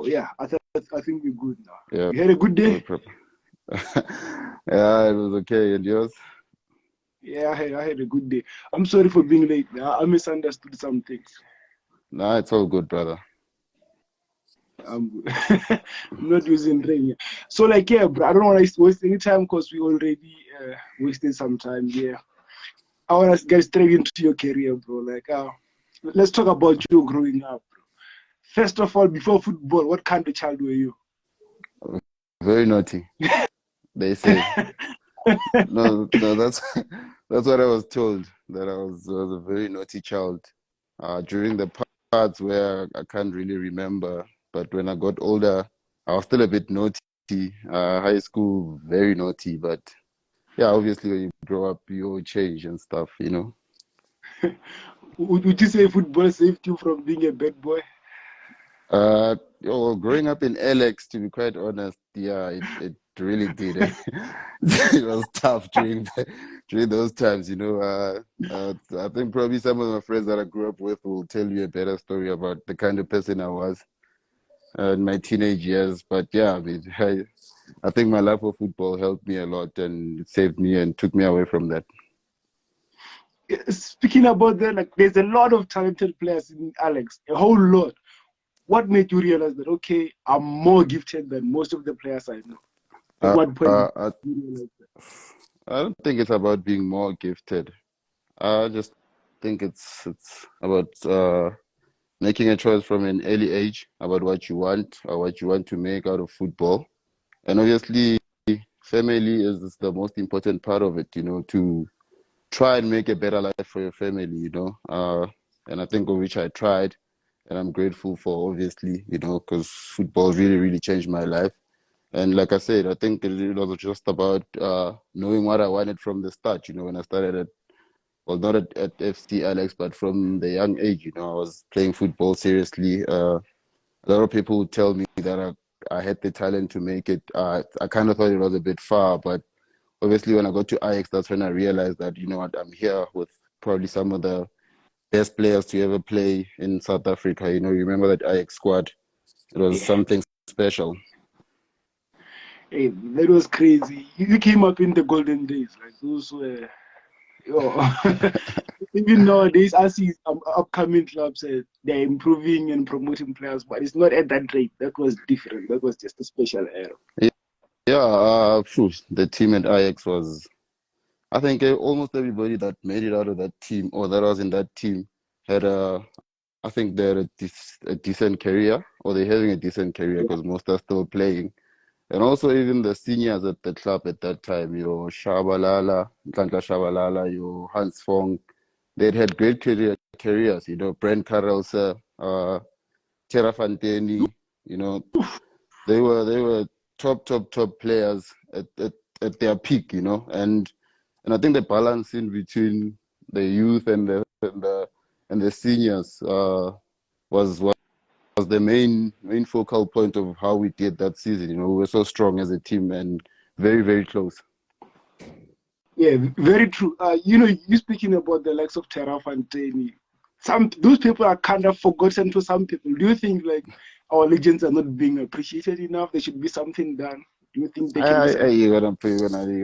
So yeah, I think we're good now. Yeah, You had a good no day? problem. Yeah, it was okay. And yours? Yeah, I had a good day. I'm sorry for being late. I misunderstood some things. Nah, it's all good, brother. I'm I'm not using rain here. So like yeah, bro, I don't want to waste any time because we already wasted some time here. I want to get straight into your career, bro. Like let's talk about you growing up. First of all, before football, what kind of child were you? Very naughty, they say. No, no, that's that's what I was told, that I was a very naughty child. During the parts where I can't really remember, but when I got older, I was still a bit naughty. High school, very naughty, but yeah, obviously when you grow up, you change and stuff, you know. Would you say football saved you from being a bad boy? Growing up in Alex, to be quite honest, yeah, it really did. It was tough during those times, you know. I think probably some of my friends that I grew up with will tell you a better story about the kind of person I was in my teenage years. But yeah, I mean, I think my love for football helped me a lot and it saved me and took me away from that. Speaking about that, like there's a lot of talented players in Alex, a whole lot. What made you realize that okay, I'm more gifted than most of the players I know? At Uh, what point did uh, you realize that? I don't think it's about being more gifted. I just think it's about making a choice from an early age about what you want or what you want to make out of football. And obviously, family is the most important part of it, you know, to try and make a better life for your family, you know. And I think of which I tried, and I'm grateful for, obviously, you know, because football really, really changed my life. And like I said, I think it was just about knowing what I wanted from the start, you know, when I started at, well, not at FC Alex, but from the young age, you know, I was playing football seriously. A lot of people would tell me that I had the talent to make it. I kind of thought it was a bit far, but obviously when I got to Ajax, that's when I realized that, you know what, I'm here with probably some of the best players to ever play in South Africa. You know, you remember that Ajax squad? It was Yeah, something special. hey, that was crazy. You came up in the golden days, like those were. Yo. Even nowadays, I see upcoming clubs, they're improving and promoting players, but it's not at that rate. That was different. That was just a special era. Yeah, phew, the team at Ajax was, I think almost everybody that made it out of that team or that was in that team had I think they had a decent career or they're having a decent career because most are still playing. And also even the seniors at the club at that time, your Shabalala, Nhlanhla Shabalala, your Hans Fong, they'd had great careers, you know, Brent Carelse, Tera Fanteni, you know, they were top players at their peak, you know, and I think the balance in between the youth and the seniors was the main focal point of how we did that season. You know, we were so strong as a team and very very close. Yeah, very true. You speaking about the likes of Terra Fantini. Some those people are kind of forgotten to some people. Do you think like our legends are not being appreciated enough? There should be something done. Do you think there can be something? You're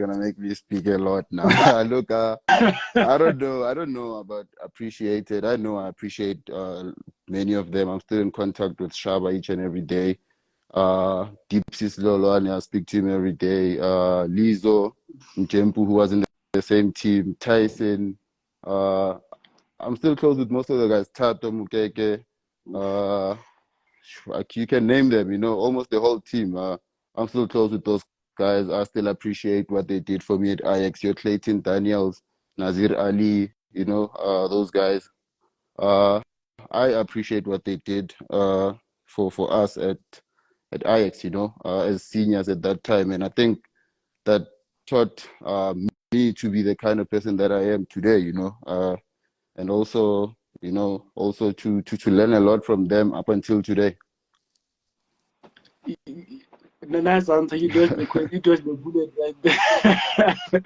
gonna make me speak a lot now. Look, I don't know about appreciated. I know I appreciate many of them. I'm still in contact with Shaba each and every day. Deepsis Lolwane, I speak to him every day. Lizo Mjempu, who was in the same team. Tyson. Uh, I'm still close with most of the guys. Tato Mukeke. Uh, like you can name them. You know, almost the whole team. I'm still close with those guys. I still appreciate what they did for me at Ajax. Your Clayton Daniels, Nazir Ali. You know, those guys. Uh, I appreciate what they did for us at Ajax, you know, as seniors at that time. And I think that taught me to be the kind of person that I am today, you know, and also, you know, also to learn a lot from them up until today. the nice answer. You dodged the question. You dodged the bullet right there.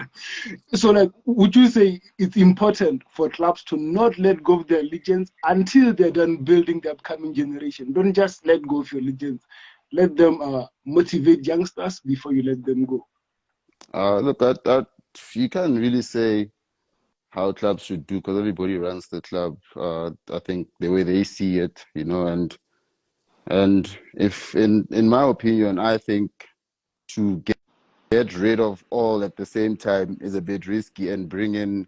So, like, would you say it's important for clubs to not let go of their allegiance until they're done building the upcoming generation? Don't just let go of your allegiance. Let them motivate youngsters before you let them go. Look, that you can't really say how clubs should do because everybody runs the club. I think the way they see it, and if in my opinion, I think to get rid of all at the same time is a bit risky and bring in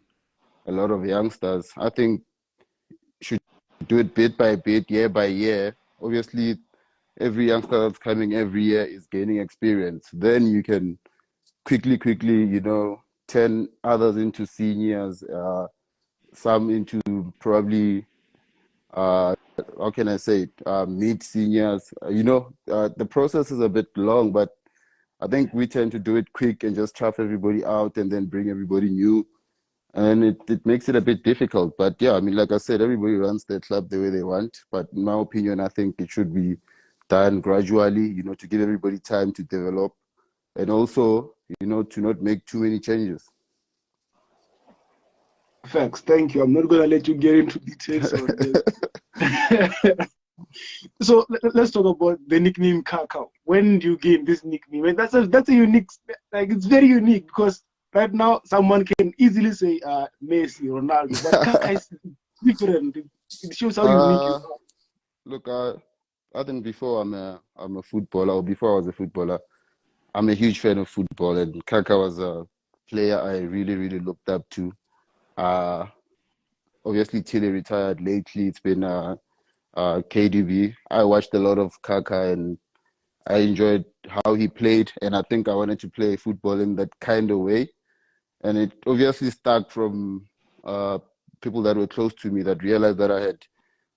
a lot of youngsters. I think should do it bit by bit, year by year. Obviously, every youngster that's coming every year is gaining experience. Then you can quickly, turn others into seniors, some into probably how can I say it, mid seniors. The process is a bit long, but I think we tend to do it quick and just chuff everybody out and then bring everybody new. And it makes it a bit difficult. But yeah, I mean, like I said, everybody runs their club the way they want. But in my opinion, I think it should be done gradually, to give everybody time to develop and also, to not make too many changes. Facts. Thank you. I'm not going to let you get into details on this. So let's talk about the nickname Kaka. When do you gain this nickname? And that's a unique, like it's very unique because right now someone can easily say Messi, Ronaldo, but Kaka is different. It shows how unique you are. Look, I think before I'm a footballer, or before I was a footballer, I'm a huge fan of football, and Kaka was a player I really, really looked up to. Obviously, till he retired lately, it's been KDB. I watched a lot of Kaka and I enjoyed how he played, and I think I wanted to play football in that kind of way. And it obviously stuck from people that were close to me that realized that I had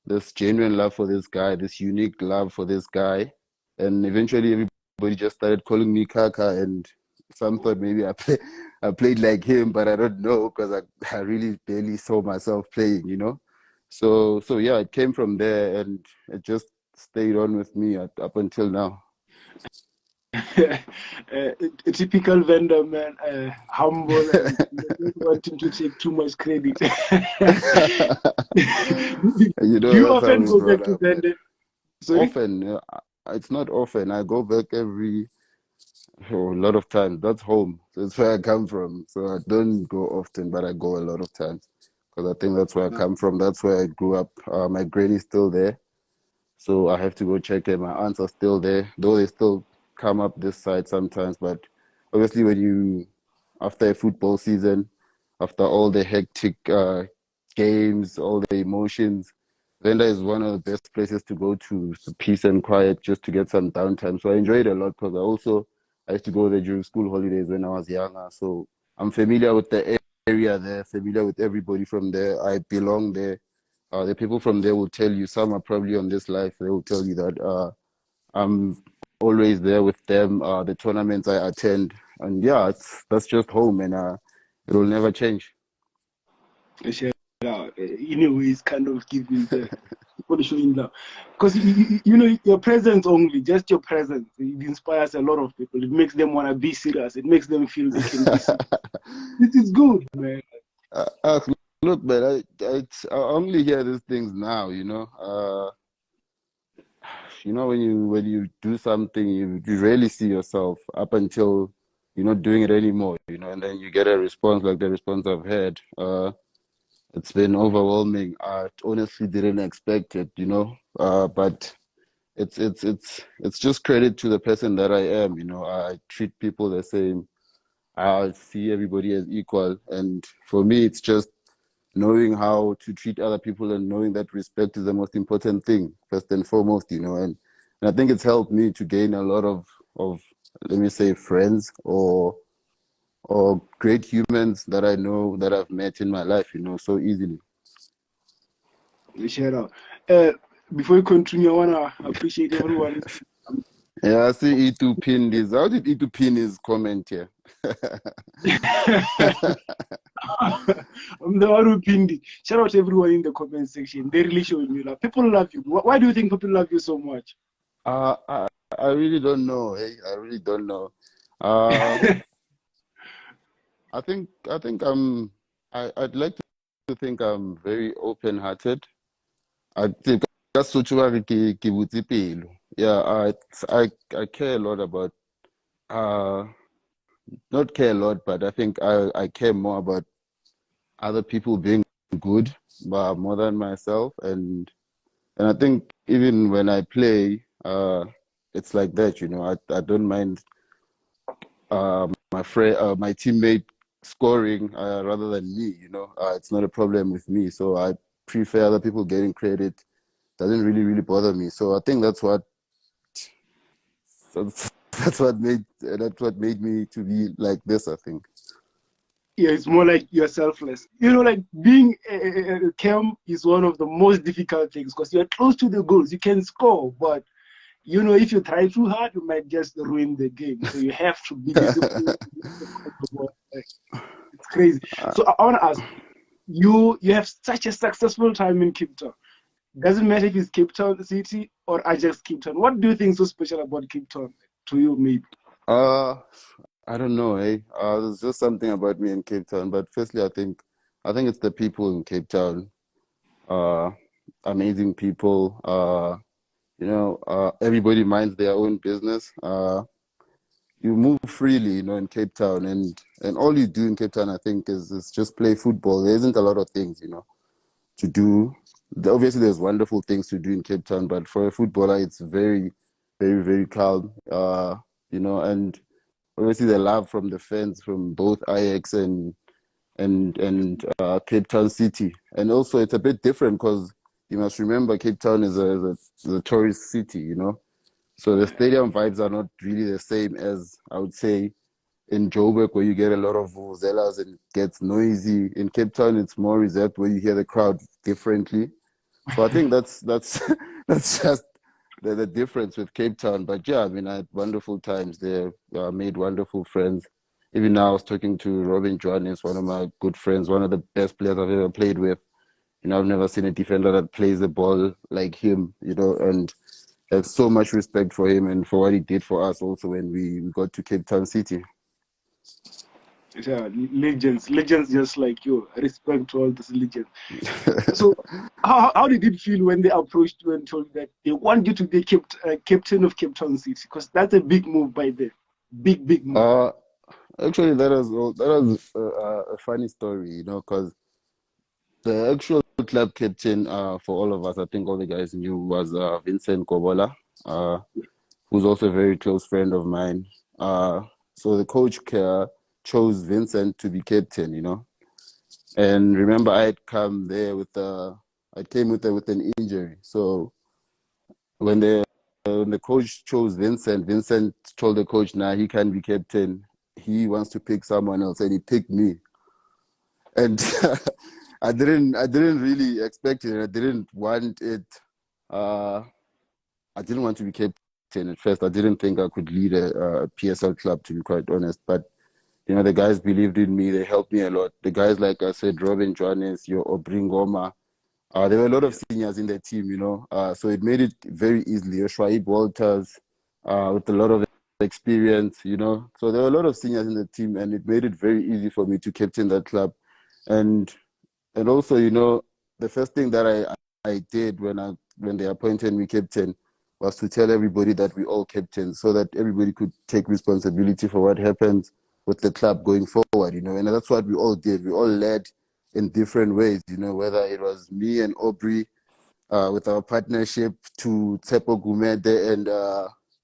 this genuine love for this guy, this unique love for this guy. And eventually everybody just started calling me Kaka, and some thought maybe I played like him, but I don't know because I really barely saw myself playing. So yeah, it came from there and it just stayed on with me up until now. A typical vendor, man, humble and not wanting to take too much credit. Do you That's how often we go brought back to up, man. vendor? Sorry? Often, it's not often. I go back a lot of times. That's home. So it's where I come from. So I don't go often, but I go a lot of times because I think that's where I come from. That's where I grew up. My granny's still there. So I have to go check it. My aunts are still there, though they still come up this side sometimes. But obviously, after a football season, after all the hectic games, all the emotions, Venda is one of the best places to go to peace and quiet, just to get some downtime. So I enjoy it a lot because I used to go there during school holidays when I was younger. So I'm familiar with the area there, familiar with everybody from there. I belong there. The people from there will tell you, some are probably on this life, they will tell you that I'm always there with them, the tournaments I attend. And yeah, that's just home, and it will never change. Shout out. In a way, it's kind of giving the people showing love. Because, your presence only, just your presence, it inspires a lot of people. It makes them want to be serious. It makes them feel they can be serious. This is good, man. Uh, Look, man, I only hear these things now, when you do something, you rarely see yourself up until you're not doing it anymore, and then you get a response like the response I've had. It's been overwhelming. I honestly didn't expect it, but it's just credit to the person that I am, I treat people the same. I see everybody as equal, and for me, it's just knowing how to treat other people and knowing that respect is the most important thing, first and foremost, and I think it's helped me to gain a lot of let me say friends or great humans that I know that I've met in my life, so easily. Shout out. Before you continue, I want to appreciate everyone. Yeah, I see E2 pinned his. How did E2 pin his comment here? I'm the one who pinned it. Shout out to everyone in the comment section. They really showing you love. People love you. Why do you think people love you so much? I really don't know. Hey, I really don't know. Uh, I think I'd like to think I'm very open-hearted. I think that's what you are, yeah, I care a lot about uh not care a lot, but I think I care more about other people being good, but more than myself. And I think even when I play, it's like that, I don't mind my teammate scoring rather than me, it's not a problem with me. So I prefer other people getting credit. Doesn't really bother me. So I think that's, that's what made me to be like this, I think. Yeah, it's more like you're selfless. Like being a cam is one of the most difficult things because you're close to the goals. You can score, but if you try too hard, you might just ruin the game. So you have to be disciplined. It's crazy. So I want to ask you have such a successful time in Cape Town. Doesn't matter if it's Cape Town City or Ajax Cape Town. What do you think is so special about Cape Town to you, maybe? Uh, I don't know, eh? There's just something about me in Cape Town. But firstly, I think it's the people in Cape Town. Uh, Amazing people. Everybody minds their own business. You move freely, in Cape Town, and all you do in Cape Town, I think, is just play football. There isn't a lot of things, to do. Obviously, there's wonderful things to do in Cape Town, but for a footballer, it's very, very, very calm. And obviously the love from the fans from both Ajax and Cape Town City, and also it's a bit different because you must remember Cape Town is a tourist city, so the stadium vibes are not really the same as I would say in Joburg where you get a lot of vuvuzelas and it gets noisy. In Cape Town, it's more reserved where you hear the crowd differently. So I think that's that's just the difference with Cape Town. But yeah, I mean, I had wonderful times there. Made wonderful friends. Even now, I was talking to Robin Johannes, one of my good friends, one of the best players I've ever played with. I've never seen a defender that plays the ball like him, and I have so much respect for him and for what he did for us also when we got to Cape Town City. Yeah, legends just like you. Respect to all these legends. So, how did it feel when they approached you and told you that they want you to be captain of Cape Town City? Because that's a big move by them. Big move. Uh, Actually, that was a funny story, because the actual club captain for all of us, I think all the guys knew, was Vincent Kobola, who's also a very close friend of mine. So the coach chose Vincent to be captain, and remember I had come there I came with an injury. So when the coach chose Vincent told the coach, "Nah, he can't be captain. He wants to pick someone else," and he picked me. And I didn't really expect it. I didn't want it. Uh, I didn't want to be captain at first. I didn't think I could lead a PSL club, to be quite honest. But the guys believed in me. They helped me a lot. The guys, like I said, Robin Johannes, your Obringoma. There were a lot of seniors in the team, so it made it very easily. Shoaib Walters, with a lot of experience, So there were a lot of seniors in the team, and it made it very easy for me to captain that club. And and also, the first thing that I did when they appointed me captain was to tell everybody that we all captain, so that everybody could take responsibility for what happens with the club going forward, And that's what we all did. We all led in different ways, whether it was me and Aubrey with our partnership, to Tsepo Gumede and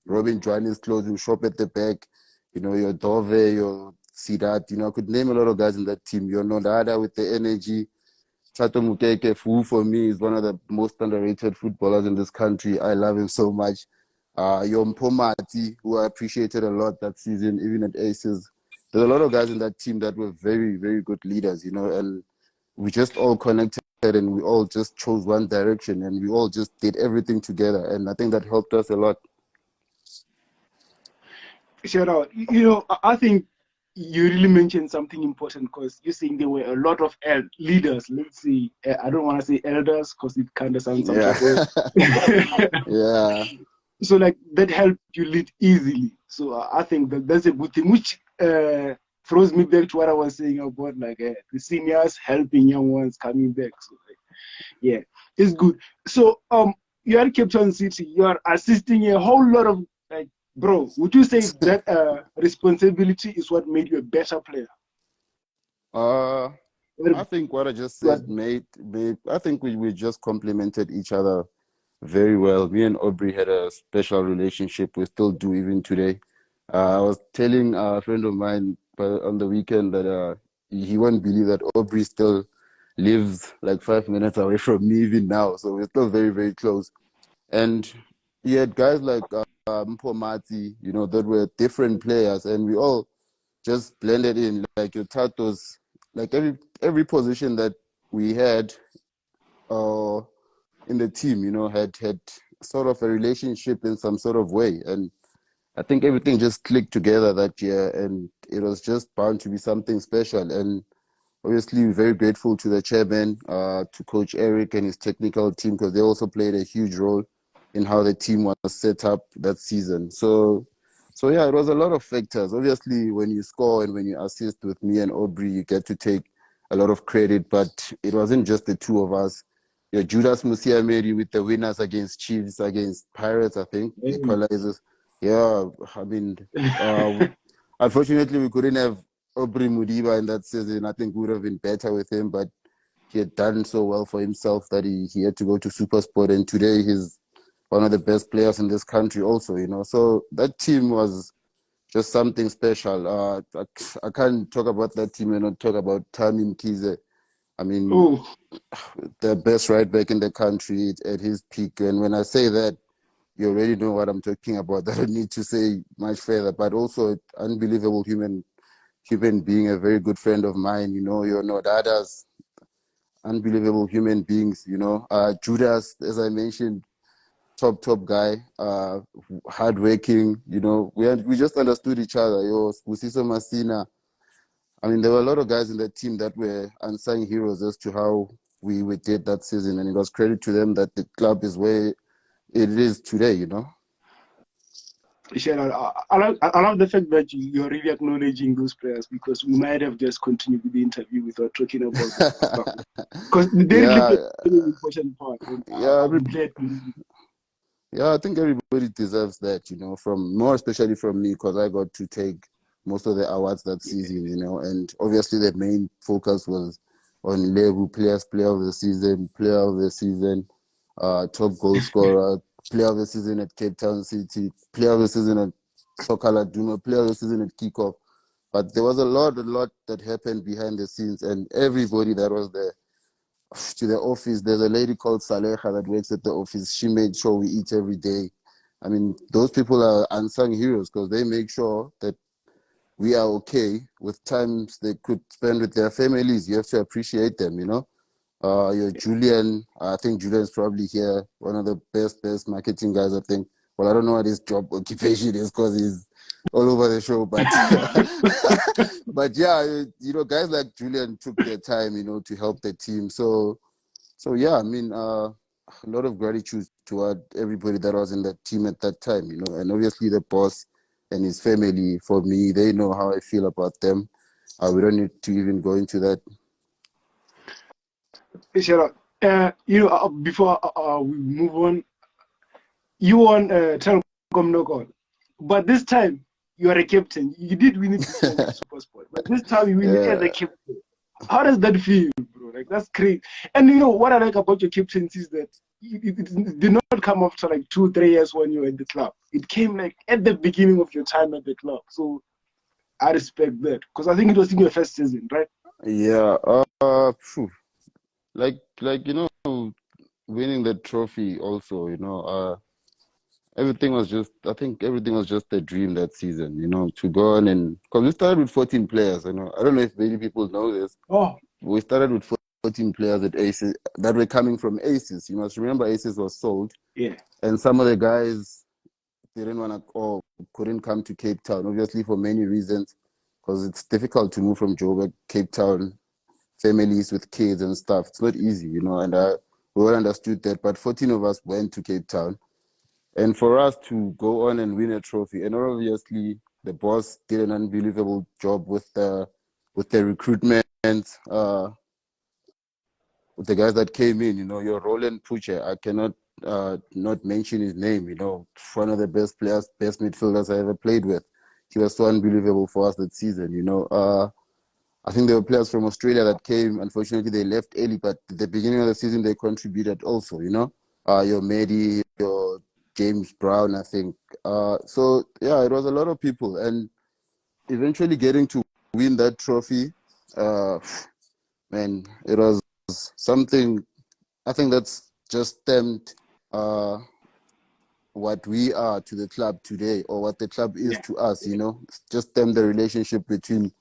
Robin Johannes closing shop at the back, your Dove, your Sidat, I could name a lot of guys in that team. Your Nodada with the energy. Chato Mukeke, who for me is one of the most underrated footballers in this country. I love him so much. Yom Pomati, who I appreciated a lot that season, even at Aces. There's a lot of guys in that team that were very, very good leaders, and we just all connected and we all just chose one direction and we all just did everything together. And I think that helped us a lot. Shout out. I think you really mentioned something important because you're saying there were a lot of leaders. Let's see. I don't want to say elders because it kind of sounds some Yeah. type of Yeah. So like that helped you lead easily. So I think that's a good thing, which throws me back to what I was saying about like the seniors helping young ones coming back. So like, yeah, it's good. So you are Cape Town City. You are assisting a whole lot of like, bro. Would you say that responsibility is what made you a better player? Uh, Or I think what I just was said made I think we just complemented each other very well. Me and Aubrey had a special relationship. We still do even today. I was telling a friend of mine on the weekend that he won't believe that Aubrey still lives like 5 minutes away from me even now. So we're still very, very close. And he had guys like Mpomati, that were different players, and we all just blended in. Like your Tatos, like every position that we had uh, in the team, had sort of a relationship in some sort of way. And I think everything just clicked together that year, and it was just bound to be something special. And obviously, we're very grateful to the chairman, to Coach Eric and his technical team, because they also played a huge role in how the team was set up that season. So yeah, it was a lot of factors. Obviously, when you score and when you assist with me and Aubrey, you get to take a lot of credit, but it wasn't just the two of us. Yeah, Judas Musiameri with the winners against Chiefs, against Pirates, I think, hey. equalizers. Yeah, I mean, uh, unfortunately, we couldn't have Aubrey Mudiba in that season. I think we would have been better with him, but he had done so well for himself that he had to go to Supersport. And today he's one of the best players in this country also. So that team was just something special. I can't talk about that team and not talk about Tamim Kize. I mean, Oh, the best right back in the country at his peak. And when I say that, you already know what I'm talking about. I don't need to say much further, but also unbelievable human being, a very good friend of mine. You're not others, unbelievable human beings. Judas, as I mentioned, top guy, hardworking. We just understood each other. Busiso Masina. I mean, there were a lot of guys in the team that were unsung heroes as to how we did that season, and it was credit to them that the club is where it is today. Michelle, I love the fact that you're really acknowledging those players because we might have just continued with the interview without talking about them and stuff. Because they really play Yeah, an important part, and yeah, I'm glad. yeah. I think everybody deserves that, from more especially from me because I got to take most of the awards that season. And obviously the main focus was on Lebu players, player of the season, top goal scorer, player of the season at Cape Town City, player of the season at Sokala Duma, player of the season at Kickoff. But there was a lot that happened behind the scenes, and everybody that was there to the office. There's a lady called Saleha that works at the office. She made sure we eat every day. I mean, those people are unsung heroes because they make sure that we are okay with times they could spend with their families. You have to appreciate them. Your Julian, I think Julian's probably here, one of the best marketing guys, I think. Well, I don't know what his job occupation is because he's all over the show, but but yeah, guys like Julian took their time, to help the team. So yeah, I mean, a lot of gratitude toward everybody that was in that team at that time, and obviously the boss and his family. For me, they know how I feel about them. We don't need to even go into that. Michelle, before we move on, you won Telkom knockout, but this time you are a captain. You did win it before with Supersport, but this time you win it as a Yeah, captain. How does that feel, bro? Like that's crazy. And what I like about your captaincy is that it did not come after like 2, 3 years when you were at the club. It came like at the beginning of your time at the club. So I respect that because I think it was in your first season, right? yeah. Phew. Like winning the trophy also. Everything was just. I think everything was just a dream that season. To go on and because we started with 14 players. I don't know if many people know this. Oh, We started with 14 players at Aces that were coming from Aces. You must remember Aces was sold, yeah. and some of the guys didn't want to or couldn't come to Cape Town, obviously for many reasons, because it's difficult to move from Joburg, Cape Town, families with kids and stuff. It's not easy, and we all understood that. But 14 of us went to Cape Town, And for us to go on and win a trophy, and obviously the boss did an unbelievable job with the recruitment, uh, with the guys that came in. Your Roland Puche, I cannot not mention his name. One of the best players, best midfielders I ever played with. He was so unbelievable for us that season. I think there were players from Australia that came. Unfortunately, they left early, but at the beginning of the season, they contributed also. Your Medi, your James Brown, I think. So yeah, it was a lot of people, and eventually getting to win that trophy, man, it was something. I think that's just stemmed what we are to the club today, or what the club is Yeah. to us. It's just stemmed the relationship between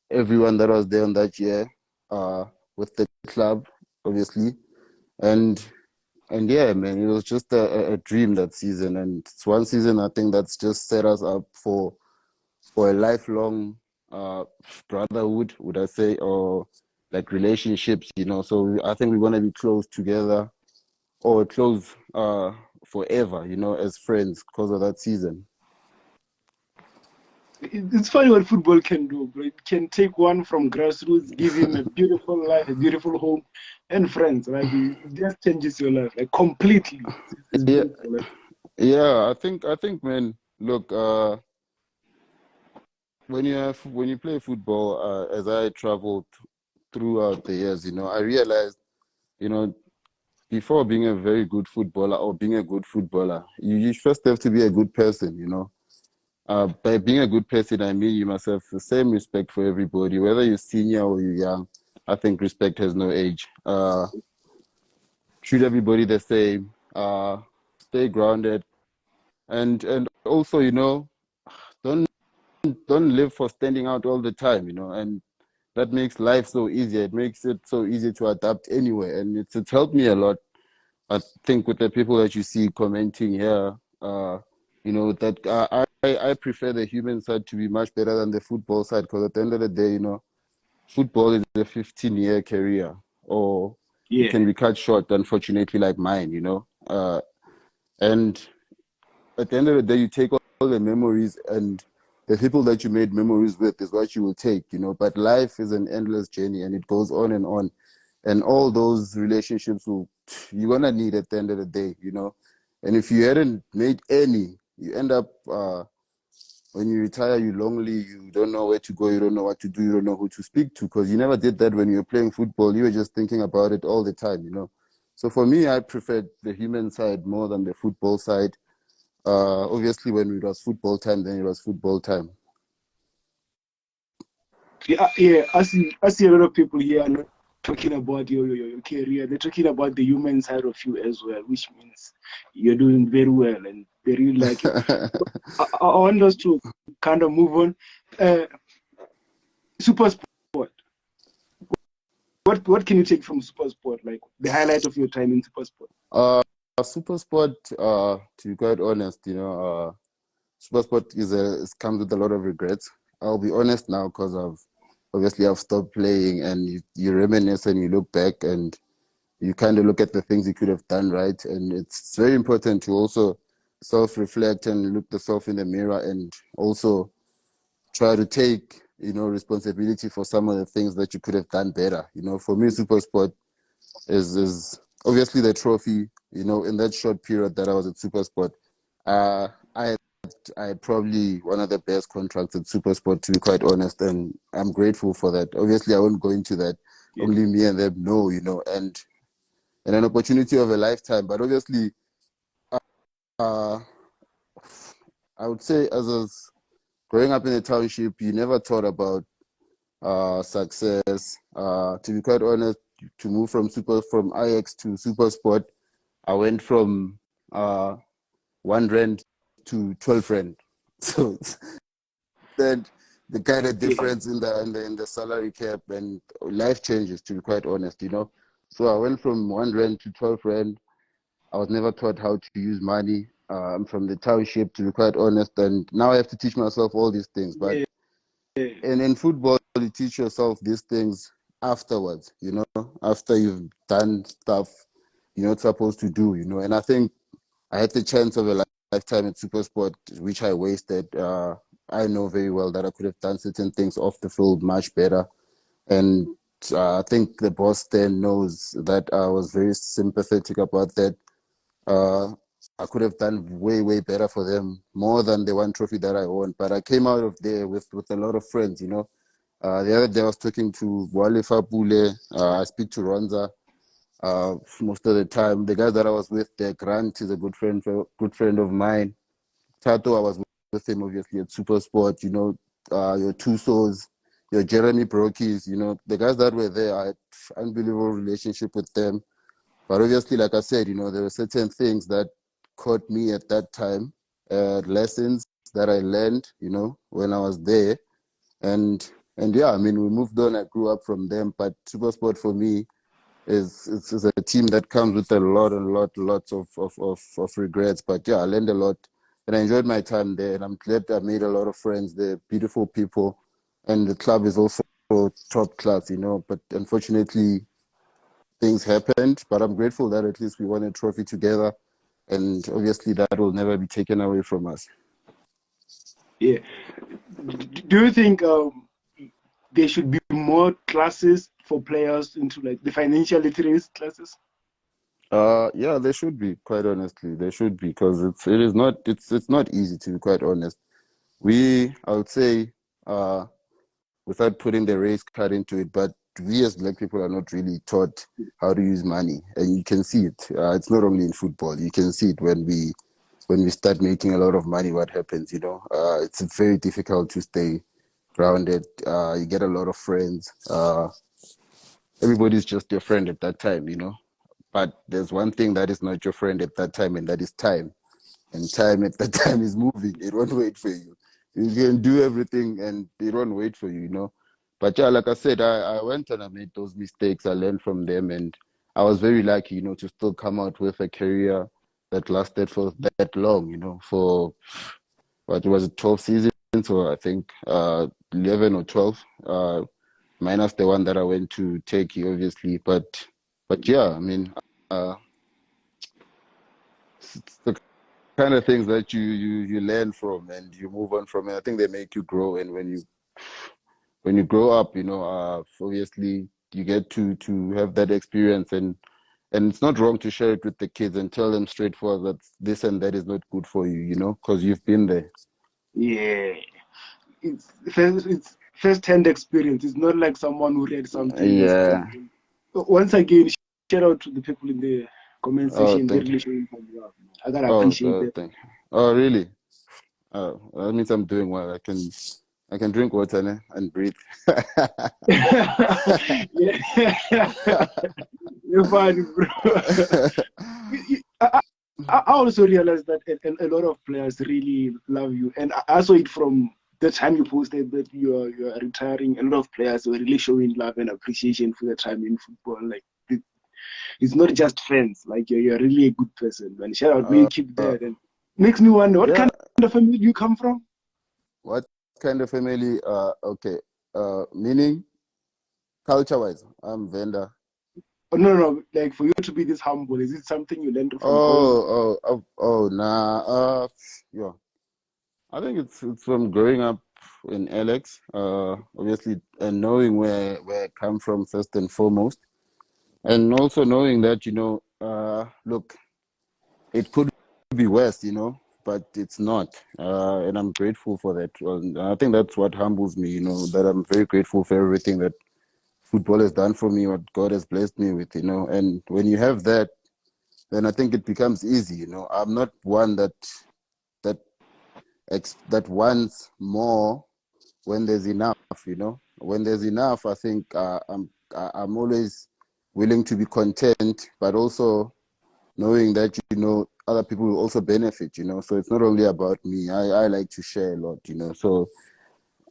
everyone that was there on that year, with the club, obviously, and yeah, man, it was just a dream that season, and it's one season I think that's just set us up for a lifelong brotherhood, would I say, or like relationships. So I think we want to be close together, or close forever, as friends because of that season. It's funny what football can do, bro. It can take one from grassroots, give him a beautiful life, a beautiful home, and friends. Like it just changes your life, like completely. It's Yeah, beautiful. Like, yeah. I think, man. Look, when you play football, as I traveled throughout the years, I realized, you know, before being a very good footballer or being a good footballer, you first have to be a good person. By being a good person, I mean you must have the same respect for everybody, whether you're senior or you're young. I think respect has no age. Treat everybody the same. Stay grounded, and also, don't don't live for standing out all the time. And that makes life so easier. It makes it so easy to adapt anywhere, and it's helped me a lot. I think with the people that you see commenting here, that I prefer the human side to be much better than the football side, because at the end of the day, football is a 15-year career, or it yeah, can be cut short, unfortunately, like mine. And at the end of the day, you take all the memories, and the people that you made memories with is what you will take. But life is an endless journey, and it goes on and on. And all those relationships you're gonna need at the end of the day. And if you hadn't made any, you end up when you retire, you're lonely, you don't know where to go, you don't know what to do, you don't know who to speak to, because you never did that when you were playing football. You were just thinking about it all the time. So for me, I preferred the human side more than the football side. Obviously, when it was football time, then it was football time. yeah. I see a lot of people here are not talking about your career. They're talking about the human side of you as well, which means you're doing very well, and they really like it. I want us to kind of move on. Uh, Supersport. What can you take from Supersport? Like the highlight of your time in Supersport? uh, Supersport, to be quite honest, Supersport comes with a lot of regrets. I'll be honest now, because I've stopped playing, and you reminisce and you look back, and you kind of look at the things you could have done right. And it's very important to also self-reflect and look yourself in the mirror, and also try to take responsibility for some of the things that you could have done better. For me, Supersport is obviously the trophy. In that short period that I was at Supersport, uh, I had, I had probably one of the best contracts at Supersport, to be quite honest, and I'm grateful for that. Obviously, I won't go into that. Yeah, Only me and them know, and an opportunity of a lifetime. But obviously, uh, I would say, as I was growing up in the township, you never thought about success. To be quite honest, to move from Ajax to Supersport, I went from 1 rand to 12 rand. So then the kind of yeah, difference in the salary cap, and life changes. To be quite honest. So I went from 1 rand to 12 rand. I was never taught how to use money. I'm from the township, to be quite honest, and now I have to teach myself all these things. But yeah. and in football, you teach yourself these things afterwards. After you've done stuff you're not supposed to do. And I think I had the chance of a lifetime at Supersport, which I wasted. I know very well that I could have done certain things off the field much better. And I think the boss then knows that I was very sympathetic about that. Uh, I could have done way, way better for them, more than the one trophy that I won. But I came out of there with a lot of friends, you know. The other day I was talking to Wale Fapule. I speak to Ronza most of the time. The guys that I was with, their Grant is a good friend of mine. Tato, I was with him obviously at Supersport. You know, your Tusos, your Jeremy Brokis. You know, the guys that were there, I had unbelievable relationship with them. But obviously, like I said, you know, there were certain things that caught me at that time, lessons that I learned, you know, when I was there. And yeah, I mean, we moved on. I grew up from them. But Supersport for me is a team that comes with a lots of regrets. But yeah, I learned a lot. And I enjoyed my time there. And I'm glad I made a lot of friends. They're beautiful people. And the club is also top class, you know. But unfortunately, things happened, but I'm grateful that at least we won a trophy together, and obviously that will never be taken away from us. Yeah. Do you think there should be more classes for players into like the financial literacy classes? Yeah, there should be, quite honestly, there should be, because it's not easy, to be quite honest. I would say, without putting the race card into it, but we as black people are not really taught how to use money, and you can see it. It's not only in football; you can see it when we start making a lot of money. What happens? You know, it's very difficult to stay grounded. You get a lot of friends. Everybody's just your friend at that time, you know. But there's one thing that is not your friend at that time, and that is time. And time at that time is moving. It won't wait for you. You can do everything and it won't wait for you, you know. But yeah, like I said, I went and I made those mistakes. I learned from them, and I was very lucky, you know, to still come out with a career that lasted for that long, you know, for what was it, 12 seasons, or I think 11 or 12, minus the one that I went to Turkey, obviously. But yeah, I mean, it's the kind of things that you learn from and you move on from, and I think they make you grow. And when you grow up, you know, obviously you get to have that experience, and it's not wrong to share it with the kids and tell them straightforward that this and that is not good for you, you know, because you've been there. Yeah, it's first-hand experience. It's not like someone who read something or said Yeah. something. Once again, shout out to the people in the comment Oh, section. They're thank you. really showing some love, man. I gotta Oh, appreciate that. thank you. Oh, really? Oh, that means I'm doing well. I can drink water, né, and breathe. Yeah, you're funny, bro. I also realized that a lot of players really love you, and I saw it from the time you posted that you're retiring. A lot of players were really showing love and appreciation for the time in football. Like it's not just fans. Like you're really a good person, man. Shout out, may uh, you keep uh, that. And makes me wonder what yeah. kind of family do you come from? What kind of family? Okay. Meaning culture-wise, I'm Venda. Oh, no, no, like for you to be this humble, is it something you learned from home? Nah. Yeah. I think it's from growing up in Alex. Obviously, and knowing where I come from first and foremost, and also knowing that, you know, look, it could be worse, you know, but it's not. And I'm grateful for that. And I think that's what humbles me, you know, that I'm very grateful for everything that football has done for me, what God has blessed me with, you know. And when you have that, then I think it becomes easy, you know. I'm not one that that wants more when there's enough, you know. When there's enough, I think I'm always willing to be content, but also knowing that, you know, other people will also benefit, you know. So it's not only about me. I like to share a lot, you know. So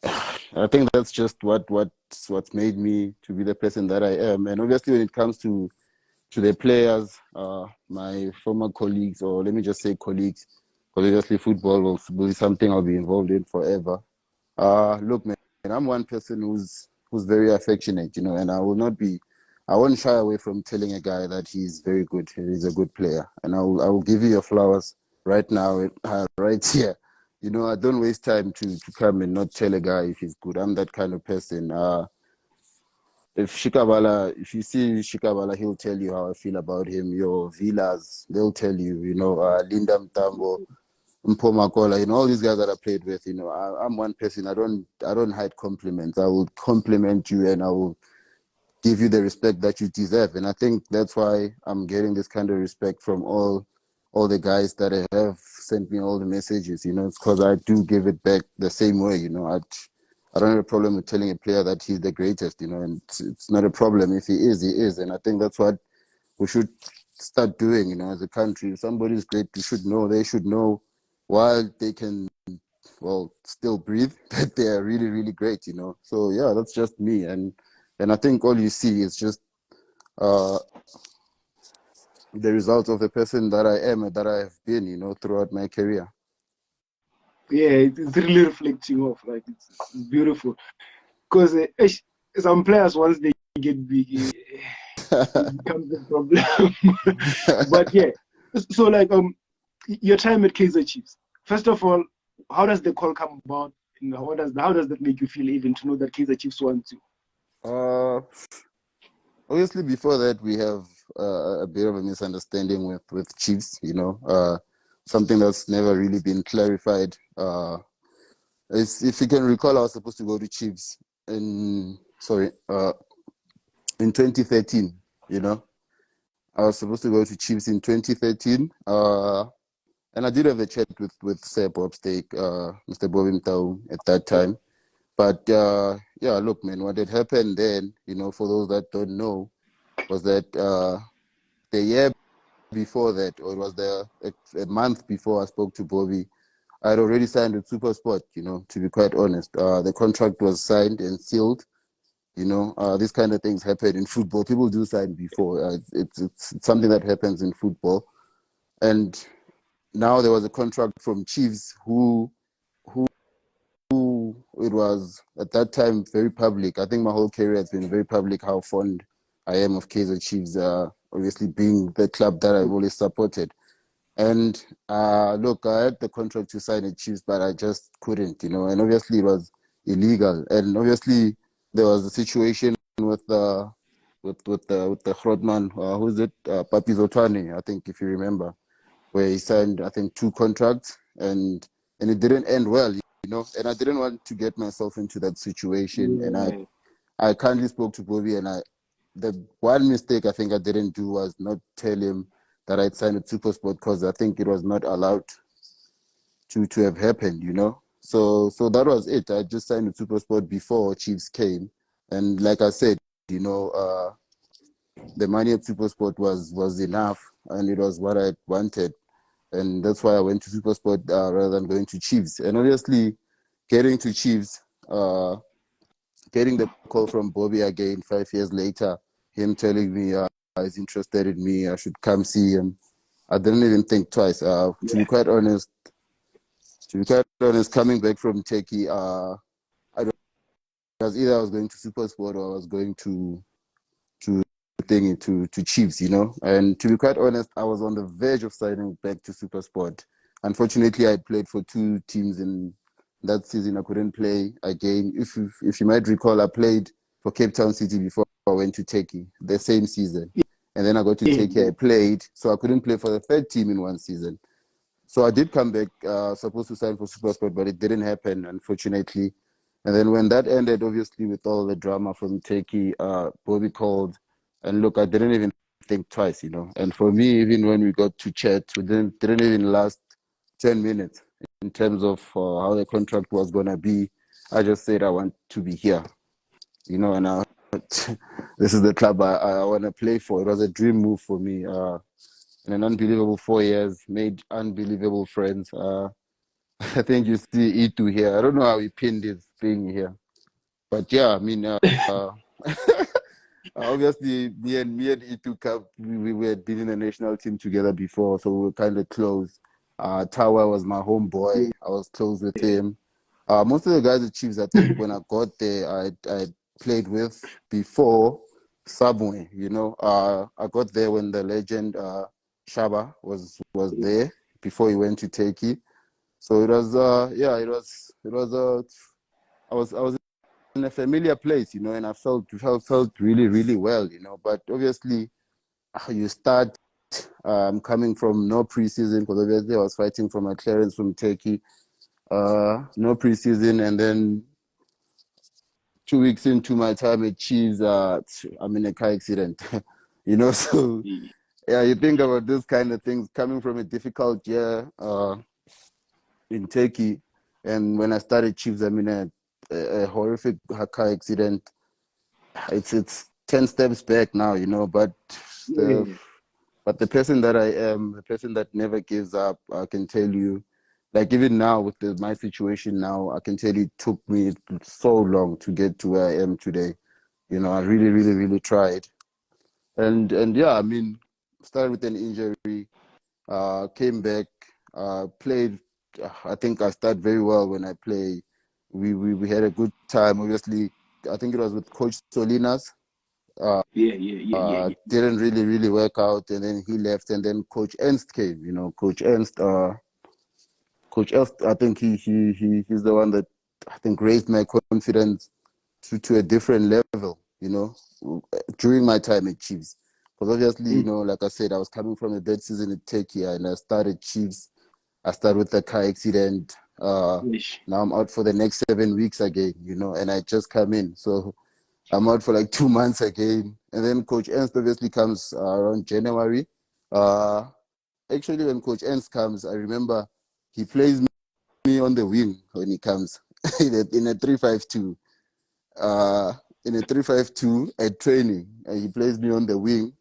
I think that's just what's made me to be the person that I am. And obviously, when it comes to the players, my former colleagues, or let me just say colleagues, because obviously football will be something I'll be involved in forever. Look, man, I'm one person who's very affectionate, you know, and I won't shy away from telling a guy that he's very good, he's a good player, and I will give you your flowers right now, right here. You know, I don't waste time to come and not tell a guy if he's good. I'm that kind of person. If you see Shikabala, he'll tell you how I feel about him. Your Villas, they'll tell you, Linda Mtambo, Mpoma Kola, all these guys that I played with, I'm one person. I don't hide compliments. I will compliment you and I will give you the respect that you deserve. And I think that's why I'm getting this kind of respect from all the guys that have sent me all the messages. It's because I do give it back the same way. I don't have a problem with telling a player that he's the greatest. And it's not a problem. If he is, he is. And I think that's what we should start doing. As a country. If somebody's great, they should know while they can, well, still breathe, that they are really, really great. So yeah, that's just me. And I think all you see is just uh, the results of the person that I am and that I have been, throughout my career. Yeah, it's really reflecting off. Like it's beautiful. Because some players, once they get big, it becomes a problem. But yeah, so like your time at Kaizer Chiefs. First of all, how does the call come about? How does that make you feel, even to know that Kaizer Chiefs want to? uh, Obviously, before that, we have a bit of a misunderstanding with Chiefs. Something that's never really been clarified. If you can recall, I was supposed to go to Chiefs in 2013. You know, I was supposed to go to Chiefs in 2013. And I did have a chat with Sir Bob Stake, Mr. Bobby Mtau at that time. But yeah, look, man, what had happened then, for those that don't know, was that the year before that, or it was a month before I spoke to Bobby, I had already signed with Supersport, to be quite honest. The contract was signed and sealed. These kind of things happen in football. People do sign before. It's something that happens in football. And now there was a contract from Chiefs who it was at that time very public. I think my whole career has been very public how fond I am of Kaizer Chiefs, obviously being the club that I've always supported. And look, I had the contract to sign at Chiefs, but I just couldn't. And obviously it was illegal. And obviously there was a situation with the Grootman, who's it? Papi Zotwane, I think, if you remember, where he signed, I think, 2 contracts, and it didn't end well. And I didn't want to get myself into that situation. And Yeah. I kindly spoke to Bobby, and the one mistake I think I didn't do was not tell him that I'd signed with Supersport, because I think it was not allowed to have happened. So that was it. I just signed with Supersport before Chiefs came. And like I said, the money at Supersport was enough, and it was what I wanted. And that's why I went to Supersport rather than going to Chiefs. And obviously, getting to Chiefs, getting the call from Bobby again 5 years later, him telling me he's interested in me, I should come see him. I didn't even think twice. To be quite honest, coming back from Turkey, it was either I was going to Supersport or I was going to to Chiefs. And to be quite honest, I was on the verge of signing back to Supersport. Unfortunately, I played for 2 teams in that season. I couldn't play again. If you might recall, I played for Cape Town City before I went to Turkey the same season. And then I got to Turkey, I played, so I couldn't play for the 3rd team in one season. So I did come back, supposed to sign for Supersport, but it didn't happen, unfortunately. And then when that ended, obviously, with all the drama from Turkey, Bobby called. And look, I didn't even think twice. And for me, even when we got to chat, we didn't even last 10 minutes in terms of how the contract was going to be. I just said I want to be here, and this is the club I want to play for. It was a dream move for me. In an unbelievable 4 years, made unbelievable friends. I think you see Itu here. I don't know how he pinned his thing here, but yeah, I mean, obviously, me and Itu we had been in the national team together before, so we were kind of close. Tawa was my homeboy. I was close with him. Most of the guys at Chiefs, I think, when I got there, I played with before Subway. I got there when the legend Shaba was there. before he went to Turkey. So it was I was in a familiar place, and I felt really, really well, But obviously, you start coming from no preseason because obviously I was fighting for my clearance from Turkey. No preseason, and then 2 weeks into my time at Chiefs, I'm in a car accident. So yeah, you think about this kind of things coming from a difficult year in Turkey, and when I started Chiefs, I'm in a horrific car accident. It's 10 steps back now, but the Yeah, but the person that I am, the person that never gives up, I can tell you, like even now with my situation now, I can tell you it took me so long to get to where I am today. I really, really, really tried. And yeah, I mean, started with an injury, came back, played. I think I started very well when I play. We had a good time. Obviously, I think it was with Coach Solinas. Didn't really, really work out, and then he left, and then Coach Ernst came. Coach Ernst. I think he's the one that I think raised my confidence to a different level. During my time at Chiefs, because obviously, like I said, I was coming from a bad season in Turkey, and I started Chiefs. I started with a car accident. Now I'm out for the next 7 weeks again. And I just come in, so I'm out for like 2 months again. And then Coach Ernst obviously comes around January. Uh, Actually, when Coach Ernst comes, I remember he plays me on the wing when he comes in a 3-5-2. Uh, in a 3-5-2 at training, and he plays me on the wing.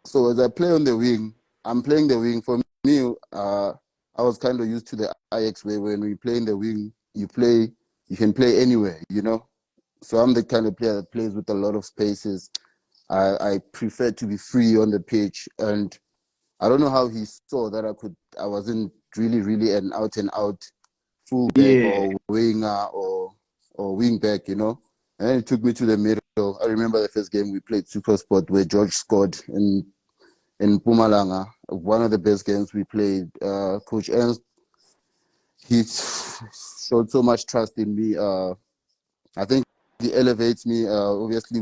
So as I play on the wing, I'm playing the wing. For me, I was kind of used to the Ajax way. When we play in the wing, you can play anywhere. So I'm the kind of player that plays with a lot of spaces. I prefer to be free on the pitch, and I don't know how he saw that I wasn't really, really an out and out fullback yeah, or winger or wing back. And then he took me to the middle. I remember the first game we played Supersport where George scored in Pumalanga, one of the best games we played. Coach Ernst, he showed so much trust in me. I think he elevates me. Obviously,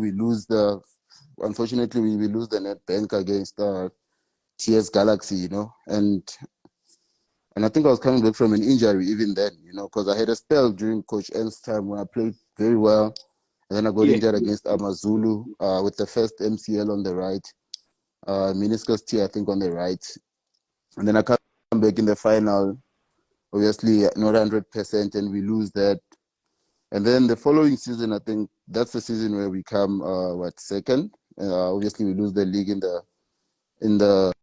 unfortunately, we lose the net bank against TS Galaxy, and I think I was coming back from an injury even then, because I had a spell during Coach N's time when I played very well, and then I got injured against Amazulu with the first MCL on the right, meniscus tear, I think, on the right, and then I come back in the final, obviously not 100%, and we lose that. And then the following season, I think that's the season where we come second. Obviously, we lose the league in the in the